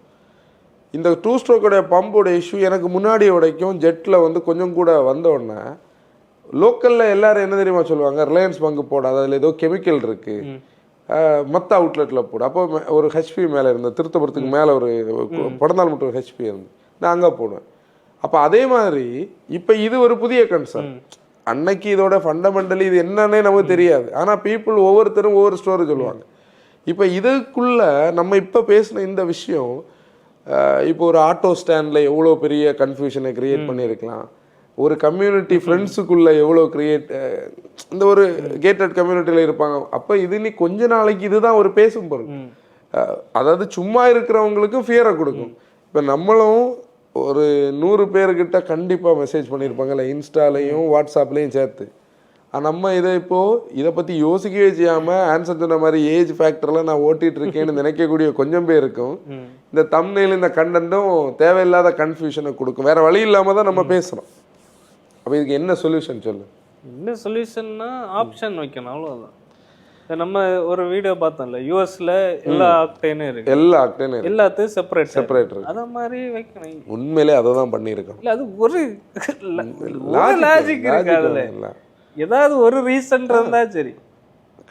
இந்த 2 ஸ்ட்ரோக்கோடைய பம்போட இஷ்யூ எனக்கு முன்னாடி வரைக்கும் ஜெட்டில் வந்து கொஞ்சம் கூட வந்தோடனே லோக்கலில் எல்லாரும் என்ன தெரியுமா சொல்லுவாங்க, ரிலையன்ஸ் பங்கு போடாது, அதில் ஏதோ கெமிக்கல் இருக்குது, மற்ற அவுட்லெட்டில் போடு. அப்போ ஒரு ஹெச்பி மேலே இருந்தேன், திருத்தபுரத்துக்கு மேலே ஒரு படந்தால் மட்டும் ஒரு ஹெச்பி இருந்து நான் அங்கே போடுவேன். அப்போ அதே மாதிரி இப்போ இது ஒரு புதிய கன்சர்ன். அன்னைக்கு இதோட ஃபண்டமெண்டலி இது என்னன்னே நமக்கு தெரியாது. ஆனால் பீப்புள் ஒவ்வொருத்தரும் ஒவ்வொரு ஸ்டோரி சொல்லுவாங்க. இப்போ இதுக்குள்ள நம்ம இப்போ பேசின இந்த விஷயம் இப்போ ஒரு ஆட்டோ ஸ்டாண்டில் எவ்வளோ பெரிய கன்ஃபியூஷனை க்ரியேட் பண்ணியிருக்கலாம், ஒரு கம்யூனிட்டி ஃப்ரெண்ட்ஸுக்குள்ளே எவ்வளோ இந்த ஒரு கேட்டட் கம்யூனிட்டியில் இருப்பாங்க. அப்போ இது நீ கொஞ்ச நாளைக்கு இதுதான் ஒரு பேசும் பொருள். அதாவது சும்மா இருக்கிறவங்களுக்கும் ஃபியரை கொடுக்கும். இப்போ நம்மளும் ஒரு 100 பேர்கிட்ட கண்டிப்பாக மெசேஜ் பண்ணியிருப்பாங்கல்ல, இன்ஸ்டாலையும் வாட்ஸ்அப்லேயும் சேர்த்து. நம்ம இதை பற்றி யோசிக்கவே செய்யாமல் ஆன்சர் சொன்ன மாதிரி ஏஜ் ஃபேக்டரில் நான் ஓட்டிகிட்டு இருக்கேன்னு நினைக்கக்கூடிய கொஞ்சம் பேருக்கும் இந்த தம்ப்நெயில் இந்த கண்டென்ட்டும் தேவையில்லாத கன்ஃபியூஷனை கொடுக்கும். வேறு வழி இல்லாமல் தான் நம்ம பேசுகிறோம். அப்போ இதுக்கு என்ன சொல்யூஷன் சொல்லு? என்ன சொல்யூஷன்னா ஆப்ஷன் வைக்கணும், அவ்வளோதான். நம்ம ஒரு வீடியோ பார்த்தோம்ல, யூஎஸ்ல எல்லா ஆக்டேனும் இருக்கு, எல்லாத்தையும் செப்பரேட் இருக்கு. அத மாதிரி வைக்கணும். உண்மையிலே அதை தான் பண்ணியிருக்கோம். இல்லை, அது ஒரு லாஜிக் இருக்கு அதுல. ஏதாவது ஒரு ரீசன் இருந்தா சரி,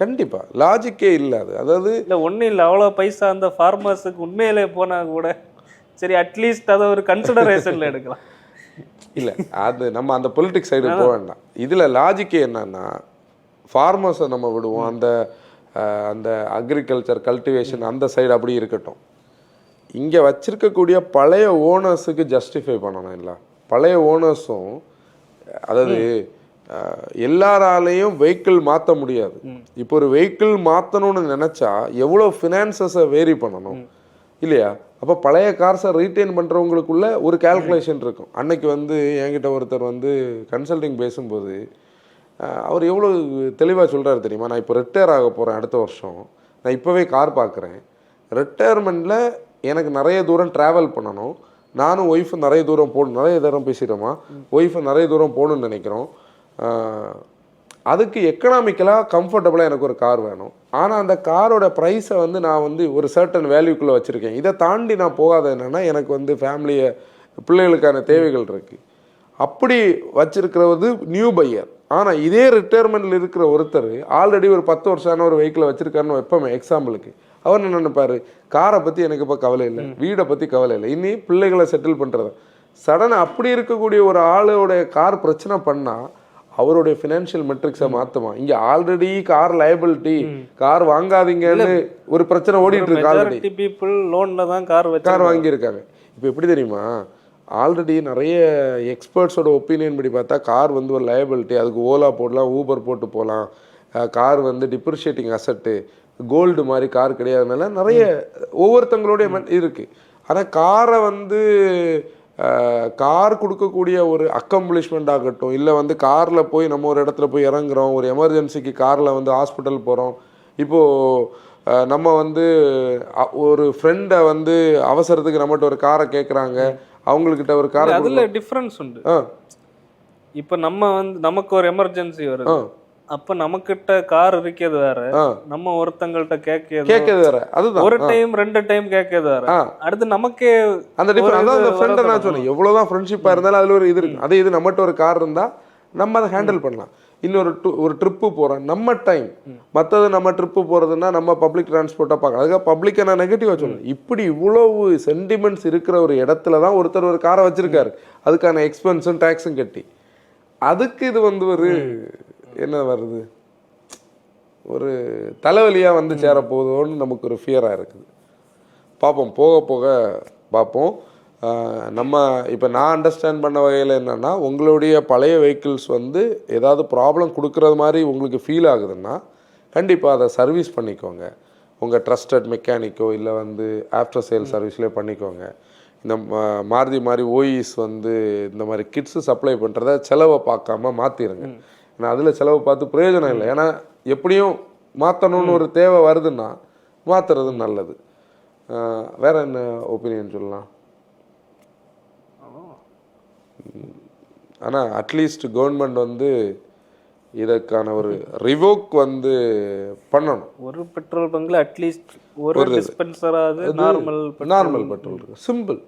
கண்டிப்பா லாஜிக்கே இல்லை அது. அதாவது இல்லை ஒன்றும் இல்லை, அவ்வளோ பைசா அந்த ஃபார்மர்ஸுக்கு உண்மையிலே போனா கூட சரி, அட்லீஸ்ட் அதை ஒரு கன்சிடரேஷன்ல எடுக்கலாம். இல்லை, அது நம்ம அந்த பொலிட்டிக்ஸ் சைடு போக வேண்டாம். இதில் லாஜிக்கே என்னன்னா, ஃபார்மர்ஸை நம்ம விடுவோம், அந்த அந்த அக்ரிகல்ச்சர் கல்டிவேஷன் அந்த சைடு அப்படி இருக்கட்டும். இங்கே வச்சிருக்கக்கூடிய பழைய ஓனர்ஸுக்கு ஜஸ்டிஃபை பண்ணணும். இல்லை, பழைய ஓனர்ஸும், அதாவது எல்லாராலையும் வெஹிக்கிள் மாற்ற முடியாது. இப்போ ஒரு வெஹிக்கிள் மாற்றணும்னு நினச்சா எவ்வளோ ஃபினான்சஸை வேரி பண்ணணும் இல்லையா? அப்போ பழைய கார்ஸை ரீட்டைன் பண்ணுறவங்களுக்குள்ள ஒரு கால்குலேஷன் இருக்கும். அன்னைக்கு என்கிட்ட ஒருத்தர் கன்சல்டிங் பேசும்போது அவர் எவ்வளோ தெளிவாக சொல்கிறாரு தெரியுமா? நான் இப்போ ரிட்டையர் ஆக போகிறேன் அடுத்த வருஷம், நான் இப்போவே கார் பார்க்குறேன், ரிட்டையர்மெண்ட்டில் எனக்கு நிறைய தூரம் ட்ராவல் பண்ணணும், நானும் ஒய்ஃபு நிறைய தூரம் போகணும், நிறைய தூரம் பேசிட்டோமா, ஒய்ஃபு நிறைய தூரம் போகணுன்னு நினைக்கிறோம், அதுக்கு எக்கனாமிக்கலாக கம்ஃபர்டபுளாக எனக்கு ஒரு கார் வேணும். ஆனால் அந்த காரோட ப்ரைஸை நான் ஒரு சர்டன் வேல்யூக்குள்ளே வச்சுருக்கேன். இதை தாண்டி நான் போகாத என்னென்னா, எனக்கு ஃபேமிலியை பிள்ளைகளுக்கான தேவைகள் இருக்குது. அப்படி வச்சிருக்கிறது நியூ பையர். ஆனால் இதே ரிட்டையர்மெண்ட்டில் இருக்கிற ஒருத்தர் ஆல்ரெடி ஒரு 10 வருஷமான ஒரு வெஹிக்கிளை வச்சுருக்காருன்னு வைப்போமே எக்ஸாம்பிளுக்கு, அவர் என்ன நினைப்பார், காரை பற்றி எனக்கு இப்போ கவலை இல்லை, வீடை பற்றி கவலை இல்லை, இனி பிள்ளைகளை செட்டில் பண்ணுறது. சடனாக அப்படி இருக்கக்கூடிய ஒரு ஆளோட கார் பிரச்சனை பண்ணால் அவருடைய ஃபினான்ஷியல் மெட்ரிக்ஸை மாற்றுமா? இங்கே ஆல்ரெடி கார் லைபிலிட்டி, கார் வாங்காதீங்கன்னு ஒரு பிரச்சனை ஓடிட்டு இருக்கு. ஆல்ரெடி பீப்புள் லோனில் தான் கார் வாங்கியிருக்காங்க. இப்போ எப்படி தெரியுமா, ஆல்ரெடி நிறைய எக்ஸ்பர்ட்ஸோட ஒப்பீனியன் படி பார்த்தா கார் ஒரு லயபிலிட்டி, அதுக்கு ஓலா போடலாம், ஊபர் போட்டு போகலாம், கார் டிப்ரிஷியேட்டிங் அசட்டு, கோல்டு மாதிரி கார் கிடையாதுனால நிறைய ஒவ்வொருத்தங்களுடைய இருக்குது. ஆனால் காரை கார் கொடுக்கக்கூடிய ஒரு அக்கம்ப்ளிஷ்மெண்ட் ஆகட்டும், இல்லை காரில் போய் நம்ம ஒரு இடத்துல போய் இறங்குறோம், ஒரு எமர்ஜென்சிக்கு காரில் ஹாஸ்பிட்டல் போகிறோம், இப்போது நம்ம ஒரு ஃப்ரெண்டை அவசரத்துக்கு நம்மகிட்ட ஒரு காரை கேட்குறாங்க, அவங்கக்கிட்ட ஒரு கார், அதில் டிஃப்ரென்ஸ் உண்டு. இப்போ நமக்கு ஒரு எமர்ஜென்சி வருது, அப்ப நமக்கிட்ட கார் இருக்கிறது வேற, நம்ம ஒருத்தங்கள்ட்ட கேட்கிறது வேற. அதுதான் ஒரு டைம் 2 டைம் கேட்கிறது வேற. அடுத்து நமக்கே அந்த டிஃபரன்ஸ். அந்த ஃப்ரெண்டை நான் சொன்னேன், எவ்வளவுதான் ஃப்ரெண்ட்ஷிப்பா இருந்தாலும் அதுல ஒரு இது இருக்கு. அதே இது நம்மகிட்ட ஒரு கார் இருந்தா நம்ம அதை ஹேண்டில் பண்ணலாம். ஒரு ட்ரிப்பு போகிறோம், நம்ம டைம், மற்றது நம்ம ட்ரிப்பு போகிறதுனா நம்ம பப்ளிக் டிரான்ஸ்போர்ட்டாக பார்க்கலாம். அதுக்காக பப்ளிக்கை நான் நெகட்டிவாக சொல்லுவேன். இப்படி இவ்வளவு சென்டிமெண்ட்ஸ் இருக்கிற ஒரு இடத்துல தான் ஒருத்தர் ஒரு காரை வச்சுருக்காரு, அதுக்கான எக்ஸ்பென்ஸும் டேக்ஸும் கட்டி. அதுக்கு இது ஒரு என்ன வருது, ஒரு தலைவலியாக சேரப்போகுதோன்னு நமக்கு ஒரு ஃபியராக இருக்குது. பார்ப்போம், போக போக பார்ப்போம். நம்ம இப்போ நான் அண்டர்ஸ்டாண்ட் பண்ண வகையில் என்னென்னா, உங்களுடைய பழைய வெஹிக்கிள்ஸ் ஏதாவது ப்ராப்ளம் கொடுக்குறது மாதிரி உங்களுக்கு ஃபீல் ஆகுதுன்னா கண்டிப்பாக அதை சர்வீஸ் பண்ணிக்கோங்க. உங்கள் ட்ரஸ்டட் மெக்கானிக்கோ இல்லை ஆஃப்டர் சேல் சர்வீஸ்லேயே பண்ணிக்கோங்க. இந்த மாருதி மாதிரி ஓஇஸ் இந்த மாதிரி கிட்ஸு சப்ளை பண்ணுறத செலவை பார்க்காம மாற்றிடுங்க. ஏன்னா அதில் செலவை பார்த்து பிரயோஜனம் இல்லை. ஏன்னா எப்படியும் மாற்றணும்னு ஒரு தேவை வருதுன்னா மாற்றுறது நல்லது. வேறு என்ன ஒப்பீனியன் சொல்லலாம்? ஆனால் அட்லீஸ்ட் கவர்மெண்ட் இதற்கான ஒரு ரிவோக் பண்ணணும். ஒரு பெட்ரோல் பங்க்ல அட்லீஸ்ட் ஒரு டிஸ்பென்சராவது நார்மல் பெட்ரோல் இருக்கு, சிம்பிள்.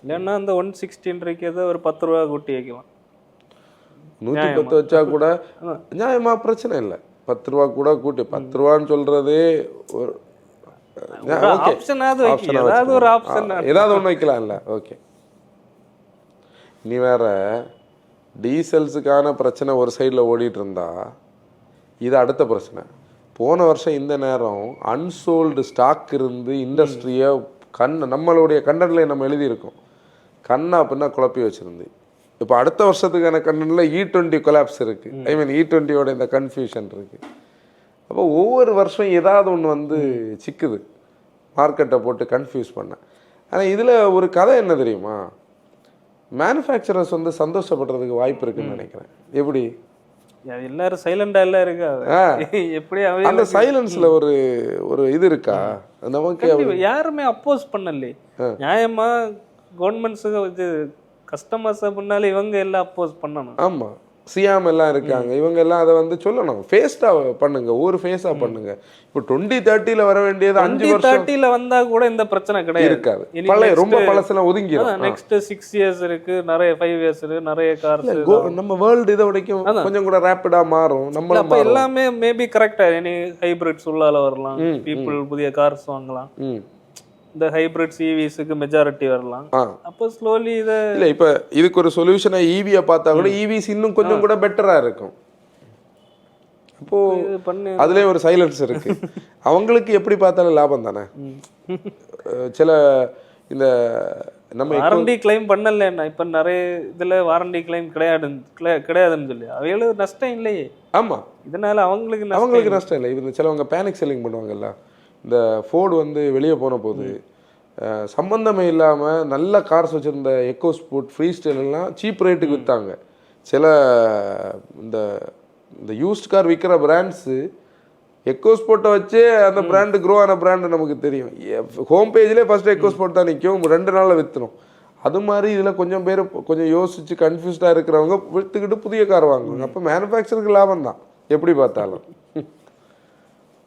இல்லைன்னா அந்த 160 ஒரு 10 ரூபா கூட்டி வைக்கலாம். 110 வச்சா கூட நியாயமா பிரச்சனை இல்லை. 10 ரூபா கூட கூட்டி 10 ரூபான்னு சொல்கிறதே ஒரு ஓகே ஆப்ஷனாவது ஏதாவது ஒரு ஆப்ஷன் ஏதாவது ஒன்று வைக்கலாம்ல. ஓகே, நீ வேற டீசல்ஸுக்கான பிரச்சனை ஒரு சைடில் ஓடிட்டு இருந்தா இது அடுத்த பிரச்சனை. போன வருஷம் இந்த நேரம் அன்சோல்டு ஸ்டாக் இருந்து இண்டஸ்ட்ரியை நம்மளுடைய கண்டனில் நம்ம எழுதியிருக்கோம் கண்ணா அப்படின்னா குழப்பி வச்சுருந்து. இப்போ அடுத்த வருஷத்துக்கான கண்டனில் E20 கொலாப்ஸ் இருக்குது. ஐ மீன் E20யோட இந்த கன்ஃபியூஷன் இருக்குது. அப்போ ஒவ்வொரு வருஷம் ஏதாவது ஒன்று வந்து சிக்குது மார்க்கெட்டை போட்டு கன்ஃபியூஸ் பண்ண. ஆனால் இதில் ஒரு கதை என்ன தெரியுமா, மேனுஃபேக்சரர்ஸ் வந்து சந்தோஷப்படுறதுக்கு வாய்ப்பு இருக்குன்னு நினைக்கிறேன். எப்படி எல்லாரும் சைலண்டா எல்லாம் இருக்காது, எப்படி அந்த சைலன்ஸ்ல ஒரு ஒரு இது இருக்கா நமக்கு? யாருமே அப்போஸ் பண்ணல. நியாயமா கவர்மெண்ட்ஸுக்கு இது கஸ்டமர்ஸ் முன்னால இவங்க எல்லாம் அப்போஸ் பண்ணணும். ஆமா, சியாம் எல்லாம் இருக்காங்க, இவங்க எல்லாம் அதை வந்து சொல்லணும். ஃபேஸ்டா பண்ணுங்க, ஒரு ஃபேஸா பண்ணுங்க. இப்போ 2030ல வர வேண்டியது 5 வருஷம் 2030ல வந்தா கூட இந்த பிரச்சனை கிடையாது, இருக்காது. பழைய ரொம்ப பழசெல்லாம் ஒதுங்கிடும். நெக்ஸ்ட் 6 இயர்ஸ் இருக்கு, நிறைய 5 இயர்ஸ் இருக்கு, நிறைய கார்ஸ். நம்ம வேர்ல்டு இதை வரைக்கும் கொஞ்சம் கூட ரேப்பிடா மாறும். நம்ம அப்ப எல்லாமே மேபி கரெக்டா எனி ஹைபிரிட்ஸ் உள்ளால வரலாம், பீப்புள் புதிய கார்ஸ் வாங்கலாம், இந்த ஹைபிரிட் ஈவிஸ்க்கு மெஜாரிட்டி வரலாம். அப்போ ஸ்லோலி இதை இல்லை இப்போ இதுக்கு ஒரு சொல்யூஷனை ஈவியை பார்த்தா கூட ஈவிஸ் இன்னும் கொஞ்சம் கூட பெட்டராக இருக்கும். அப்போ அதுலேயே ஒரு சைலன்ஸ் இருக்கு. அவங்களுக்கு எப்படி பார்த்தாலும் லாபம் தானே. சில இந்த நம்ம வாரண்டி கிளைம் பண்ணலன்னா இப்போ நிறைய இதில் வாரண்டி கிளைம் கிடையாதுன்னு சொல்லி அவைகளுக்கு நஷ்டம் இல்லையே. ஆமாம், இதனால அவங்களுக்கு நஷ்டம் இல்லை. இது சிலவங்க பேனிக் செல்லிங் பண்ணுவாங்கல்ல. இந்த ஃபோர்டு வந்து வெளியே போன போது சம்பந்தமே இல்லாமல் நல்ல கார்ஸ் வச்சுருந்த எக்கோ ஸ்போர்ட் ஃப்ரீ ஸ்டைலெல்லாம் சீப் ரேட்டுக்கு விற்றாங்க. சில இந்த இந்த யூஸ்ட் கார் விற்கிற பிராண்ட்ஸு எக்கோ ஸ்போர்ட்டை வச்சு அந்த பிராண்டு க்ரோ ஆன பிராண்டு நமக்கு தெரியும். ஹோம் பேஜ்லேயே ஃபஸ்ட்டு எக்கோ ஸ்போர்ட் தான் நிற்கும், 2 நாளில் விற்றுணும். அது மாதிரி இதில் கொஞ்சம் பேர் கொஞ்சம் யோசிச்சு கன்ஃபியூஸ்டாக இருக்கிறவங்க விற்றுக்கிட்டு புதிய கார் வாங்குவாங்க. அப்போ மேனுஃபேக்சருக்கு லாபம் தான் எப்படி பார்த்தாலும்.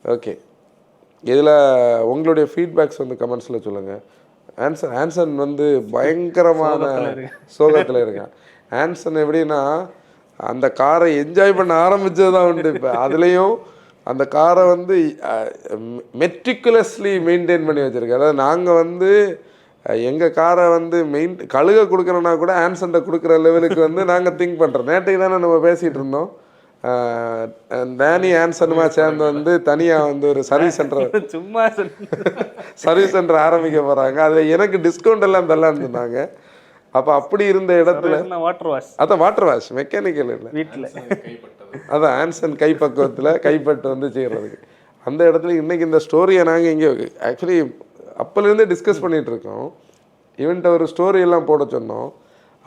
ஓகே, இதில் உங்களுடைய ஃபீட்பேக்ஸ் வந்து கமெண்ட்ஸில் சொல்லுங்கள். ஆன்சன் வந்து பயங்கரமான சோகத்தில் இருக்கான். ஆன்சன் எப்படின்னா அந்த காரை என்ஜாய் பண்ண ஆரம்பித்தது தான் உண்டு. இப்போ அதுலேயும் அந்த காரை வந்து மெட்ரிகுலஸ்லி மெயின்டைன் பண்ணி வச்சுருக்கேன். அதாவது நாங்கள் வந்து எங்கள் காரை வந்து கழுக கொடுக்குறோன்னா கூட ஆன்சன்ட்ட கொடுக்குற லெவலுக்கு வந்து நாங்கள் திங்க் பண்ணுறோம். நேற்றைக்கு தானே நம்ம பேசிகிட்டு இருந்தோம். டேனி ஆன்சனுமா சேர்ந்து வந்து தனியாக வந்து ஒரு சர்வீஸ் சென்டர் சும்மா சர்வீஸ் சென்டர் ஆரம்பிக்க போகிறாங்க. அதில் எனக்கு டிஸ்கவுண்ட் எல்லாம் தரலான்னு சொன்னாங்க. அப்போ அப்படி இருந்த இடத்துல அதான் வாட்டர் வாஷ் மெக்கானிக்கல் இல்லை வீட்டில், அதான் ஆன்சன் கைப்பக்குவத்தில் கைப்பட்டு வந்து செய்கிறதுக்கு அந்த இடத்துல இன்றைக்கி இந்த ஸ்டோரியை நாங்கள் இங்கே ஆக்சுவலி அப்போலேருந்தே டிஸ்கஸ் பண்ணிகிட்டு இருக்கோம். இவன்ட்ட ஒரு ஸ்டோரி எல்லாம் போட சொன்னோம்.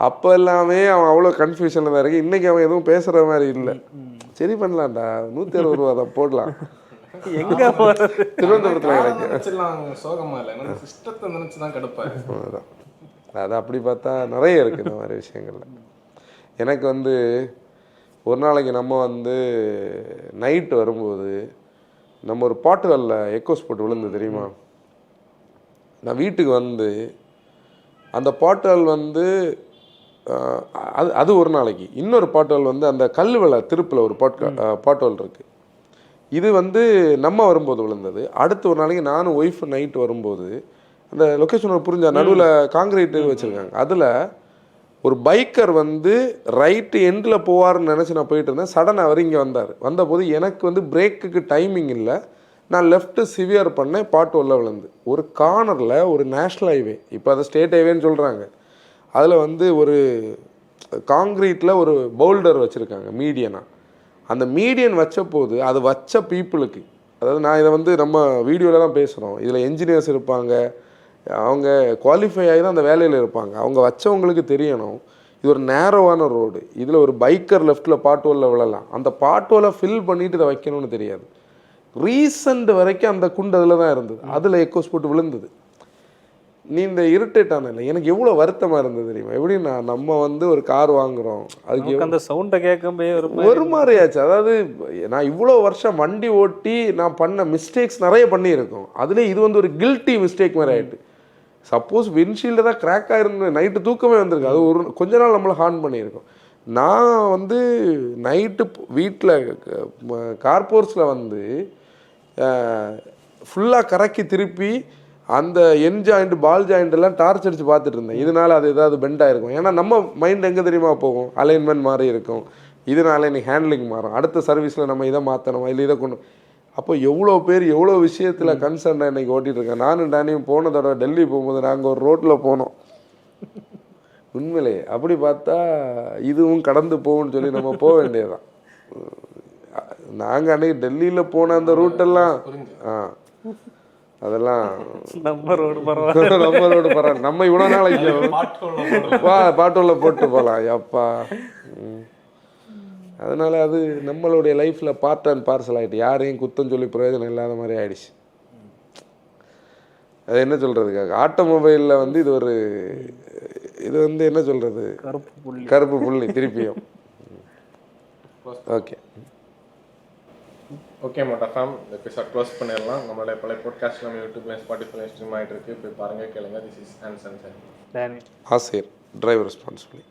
அப்போ எல்லாமே அவன் அவ்வளோ கன்ஃபியூஷனில் தான் இருக்கு. இன்றைக்கி அவன் எதுவும் பேசுகிற மாதிரி இல்லை. சரி பண்ணலாம்டா, 160 ரூபா தான் போடலாம். எங்கே திருவனந்தபுரத்தில் கிடைக்கும். சோகமாக இல்லை, சிஸ்டத்தை நினச்சி தான் கடுப்பாரு. அதான் அது அப்படி பார்த்தா நிறைய இருக்குது இந்த மாதிரி விஷயங்கள்ல. எனக்கு வந்து ஒரு நாளைக்கு நம்ம வந்து நைட்டு வரும்போது நம்ம ஒரு பாட்டுகளில் எக்கோஸ் போட்டு விழுந்து தெரியுமா. நான் வீட்டுக்கு வந்து அந்த பாட்டுகள் வந்து அது ஒரு நாளைக்கு. இன்னொரு பாட்டுகள் வந்து அந்த கல்வெள திருப்பில் ஒரு பாட்டுகள் இருக்குது. இது வந்து நம்ம வரும்போது விழுந்தது. அடுத்து ஒரு நாளைக்கு நானும் ஒய்ஃப் நைட்டு வரும்போது அந்த லொக்கேஷன் புரிஞ்சா நடுவில் காங்கிரீட்டு வச்சுருக்காங்க. அதில் ஒரு பைக்கர் வந்து ரைட்டு எண்டில் போவார்னு நினச்சி நான் போயிட்டு இருந்தேன். சடனாக அவர் இங்கே வந்தார். வந்தபோது எனக்கு வந்து பிரேக்குக்கு டைமிங் இல்லை. நான் லெஃப்ட்டு சிவியர் பண்ணேன், பாட்டு உள்ள விழுந்து ஒரு கார்னரில் ஒரு நேஷ்னல் ஹைவே, இப்போ அதை ஸ்டேட் ஹைவேன்னு சொல்கிறாங்க. அதில் வந்து ஒரு காங்கிரீட்டில் ஒரு பவுல்டர் வச்சுருக்காங்க மீடியனாக. அந்த மீடியன் வச்ச போது அது வச்ச பீப்புளுக்கு, அதாவது நான் இதை வந்து நம்ம வீடியோவில் தான் பேசுகிறோம், இதில் என்ஜினியர்ஸ் இருப்பாங்க, அவங்க குவாலிஃபை ஆகி தான் அந்த வேலையில் இருப்பாங்க. அவங்க வச்சவங்களுக்கு தெரியணும் இது ஒரு நேரோவான ரோடு, இதில் ஒரு பைக்கர் லெஃப்ட்டில் பாட்டோலில் விழலாம், அந்த பாட்டோலை ஃபில் பண்ணிவிட்டு இதை வைக்கணும்னு தெரியாது. ரீசண்ட் வரைக்கும் அந்த குண்டு அதில் தான் இருந்தது, அதில் எக்கோஸ் போட்டு விழுந்தது. நீ இந்த இரிட்டேட் ஆனல எனக்கு எவ்வளோ வருத்தமாக இருந்தது தெரியுமா. எப்படின்னா நம்ம வந்து ஒரு கார் வாங்குகிறோம், அதுக்கு அந்த சவுண்டை கேட்கும்போது ஒரு மாதிரி ஆச்சு. அதாவது நான் இவ்வளோ வருஷம் வண்டி ஓட்டி நான் பண்ண மிஸ்டேக்ஸ் நிறைய பண்ணியிருக்கோம். அதுலேயே இது வந்து ஒரு கில்ட்டி மிஸ்டேக் மாதிரி ஆகிட்டு. சப்போஸ் விண்ட்ஷீல்டு தான் கிராக் ஆகிருந்து நைட்டு தூக்கமே வந்திருக்கு, அது ஒரு கொஞ்ச நாள் நம்மளை ஹார்ன் பண்ணியிருக்கோம். நான் வந்து நைட்டு வீட்டில் கார்போர்ஸில் வந்து ஃபுல்லாக கறக்கி திருப்பி அந்த என் ஜாயிண்ட் பால் ஜாயிண்ட் எல்லாம் டார்ச் அடித்து பார்த்துட்டு இருந்தேன். இதனால அது ஏதாவது பெண்ட் ஆகிருக்கும். ஏன்னா நம்ம மைண்ட் எங்கே தெரியுமா போகும், அலைன்மெண்ட் மாறி இருக்கும். இதனால இன்னைக்கு ஹேண்ட்லிங் மாறும், அடுத்த சர்வீஸில் நம்ம இதை மாற்றணும், இல்லை இதை கொண்டு. அப்போ எவ்வளோ பேர் எவ்வளோ விஷயத்தில் கன்சர்னாக இன்றைக்கி ஓட்டிகிட்டு இருக்கேன். நானும் டேனியும் போன தடவை டெல்லி போகும்போது நாங்கள் ஒரு ரோட்டில் போனோம். உண்மையிலே அப்படி பார்த்தா இதுவும் கடந்து போகும்னு சொல்லி நம்ம போக வேண்டியதுதான். நாங்கள் அன்றைக்கி டெல்லியில் போன அந்த ரூட்டெல்லாம் அதெல்லாம் நம்ம ரோடு பரவாயில்ல, நம்ம ரோடு பரவாயில்ல. நம்ம இவ்வளோ நாளைக்கு பாட்டோவில் போட்டு போகலாம் அப்பா. அதனால் அது நம்மளுடைய லைஃப்பில் பார்ட் அண்ட் பார்சல் ஆகிட்டு, யாரையும் குத்தம் சொல்லி பிரயோஜனம் இல்லாத மாதிரி ஆயிடுச்சு. அது என்ன சொல்கிறதுக்காக ஆட்டோமொபைலில் வந்து இது வந்து என்ன சொல்கிறது, கருப்பு புள்ளி திருப்பியும். ஓகே ஓகே மோட்டா ஃபேம், இந்த எபிசோட் க்ளோஸ் பண்ணிடலாம். நம்மளுடைய பழைய பாட்காஸ்ட் நம்ம யூடியூப்ல ஸ்பாட்டிஃபைல ஸ்ட்ரீம் ஆகிட்டு இருக்கு. போய் பாருங்கள், கேளுங்க. திஸ் இஸ் ஆன்சன் சார் டேனி ஆசிரியர் டிரைவர் ரெஸ்பான்சிபிலிட்டி.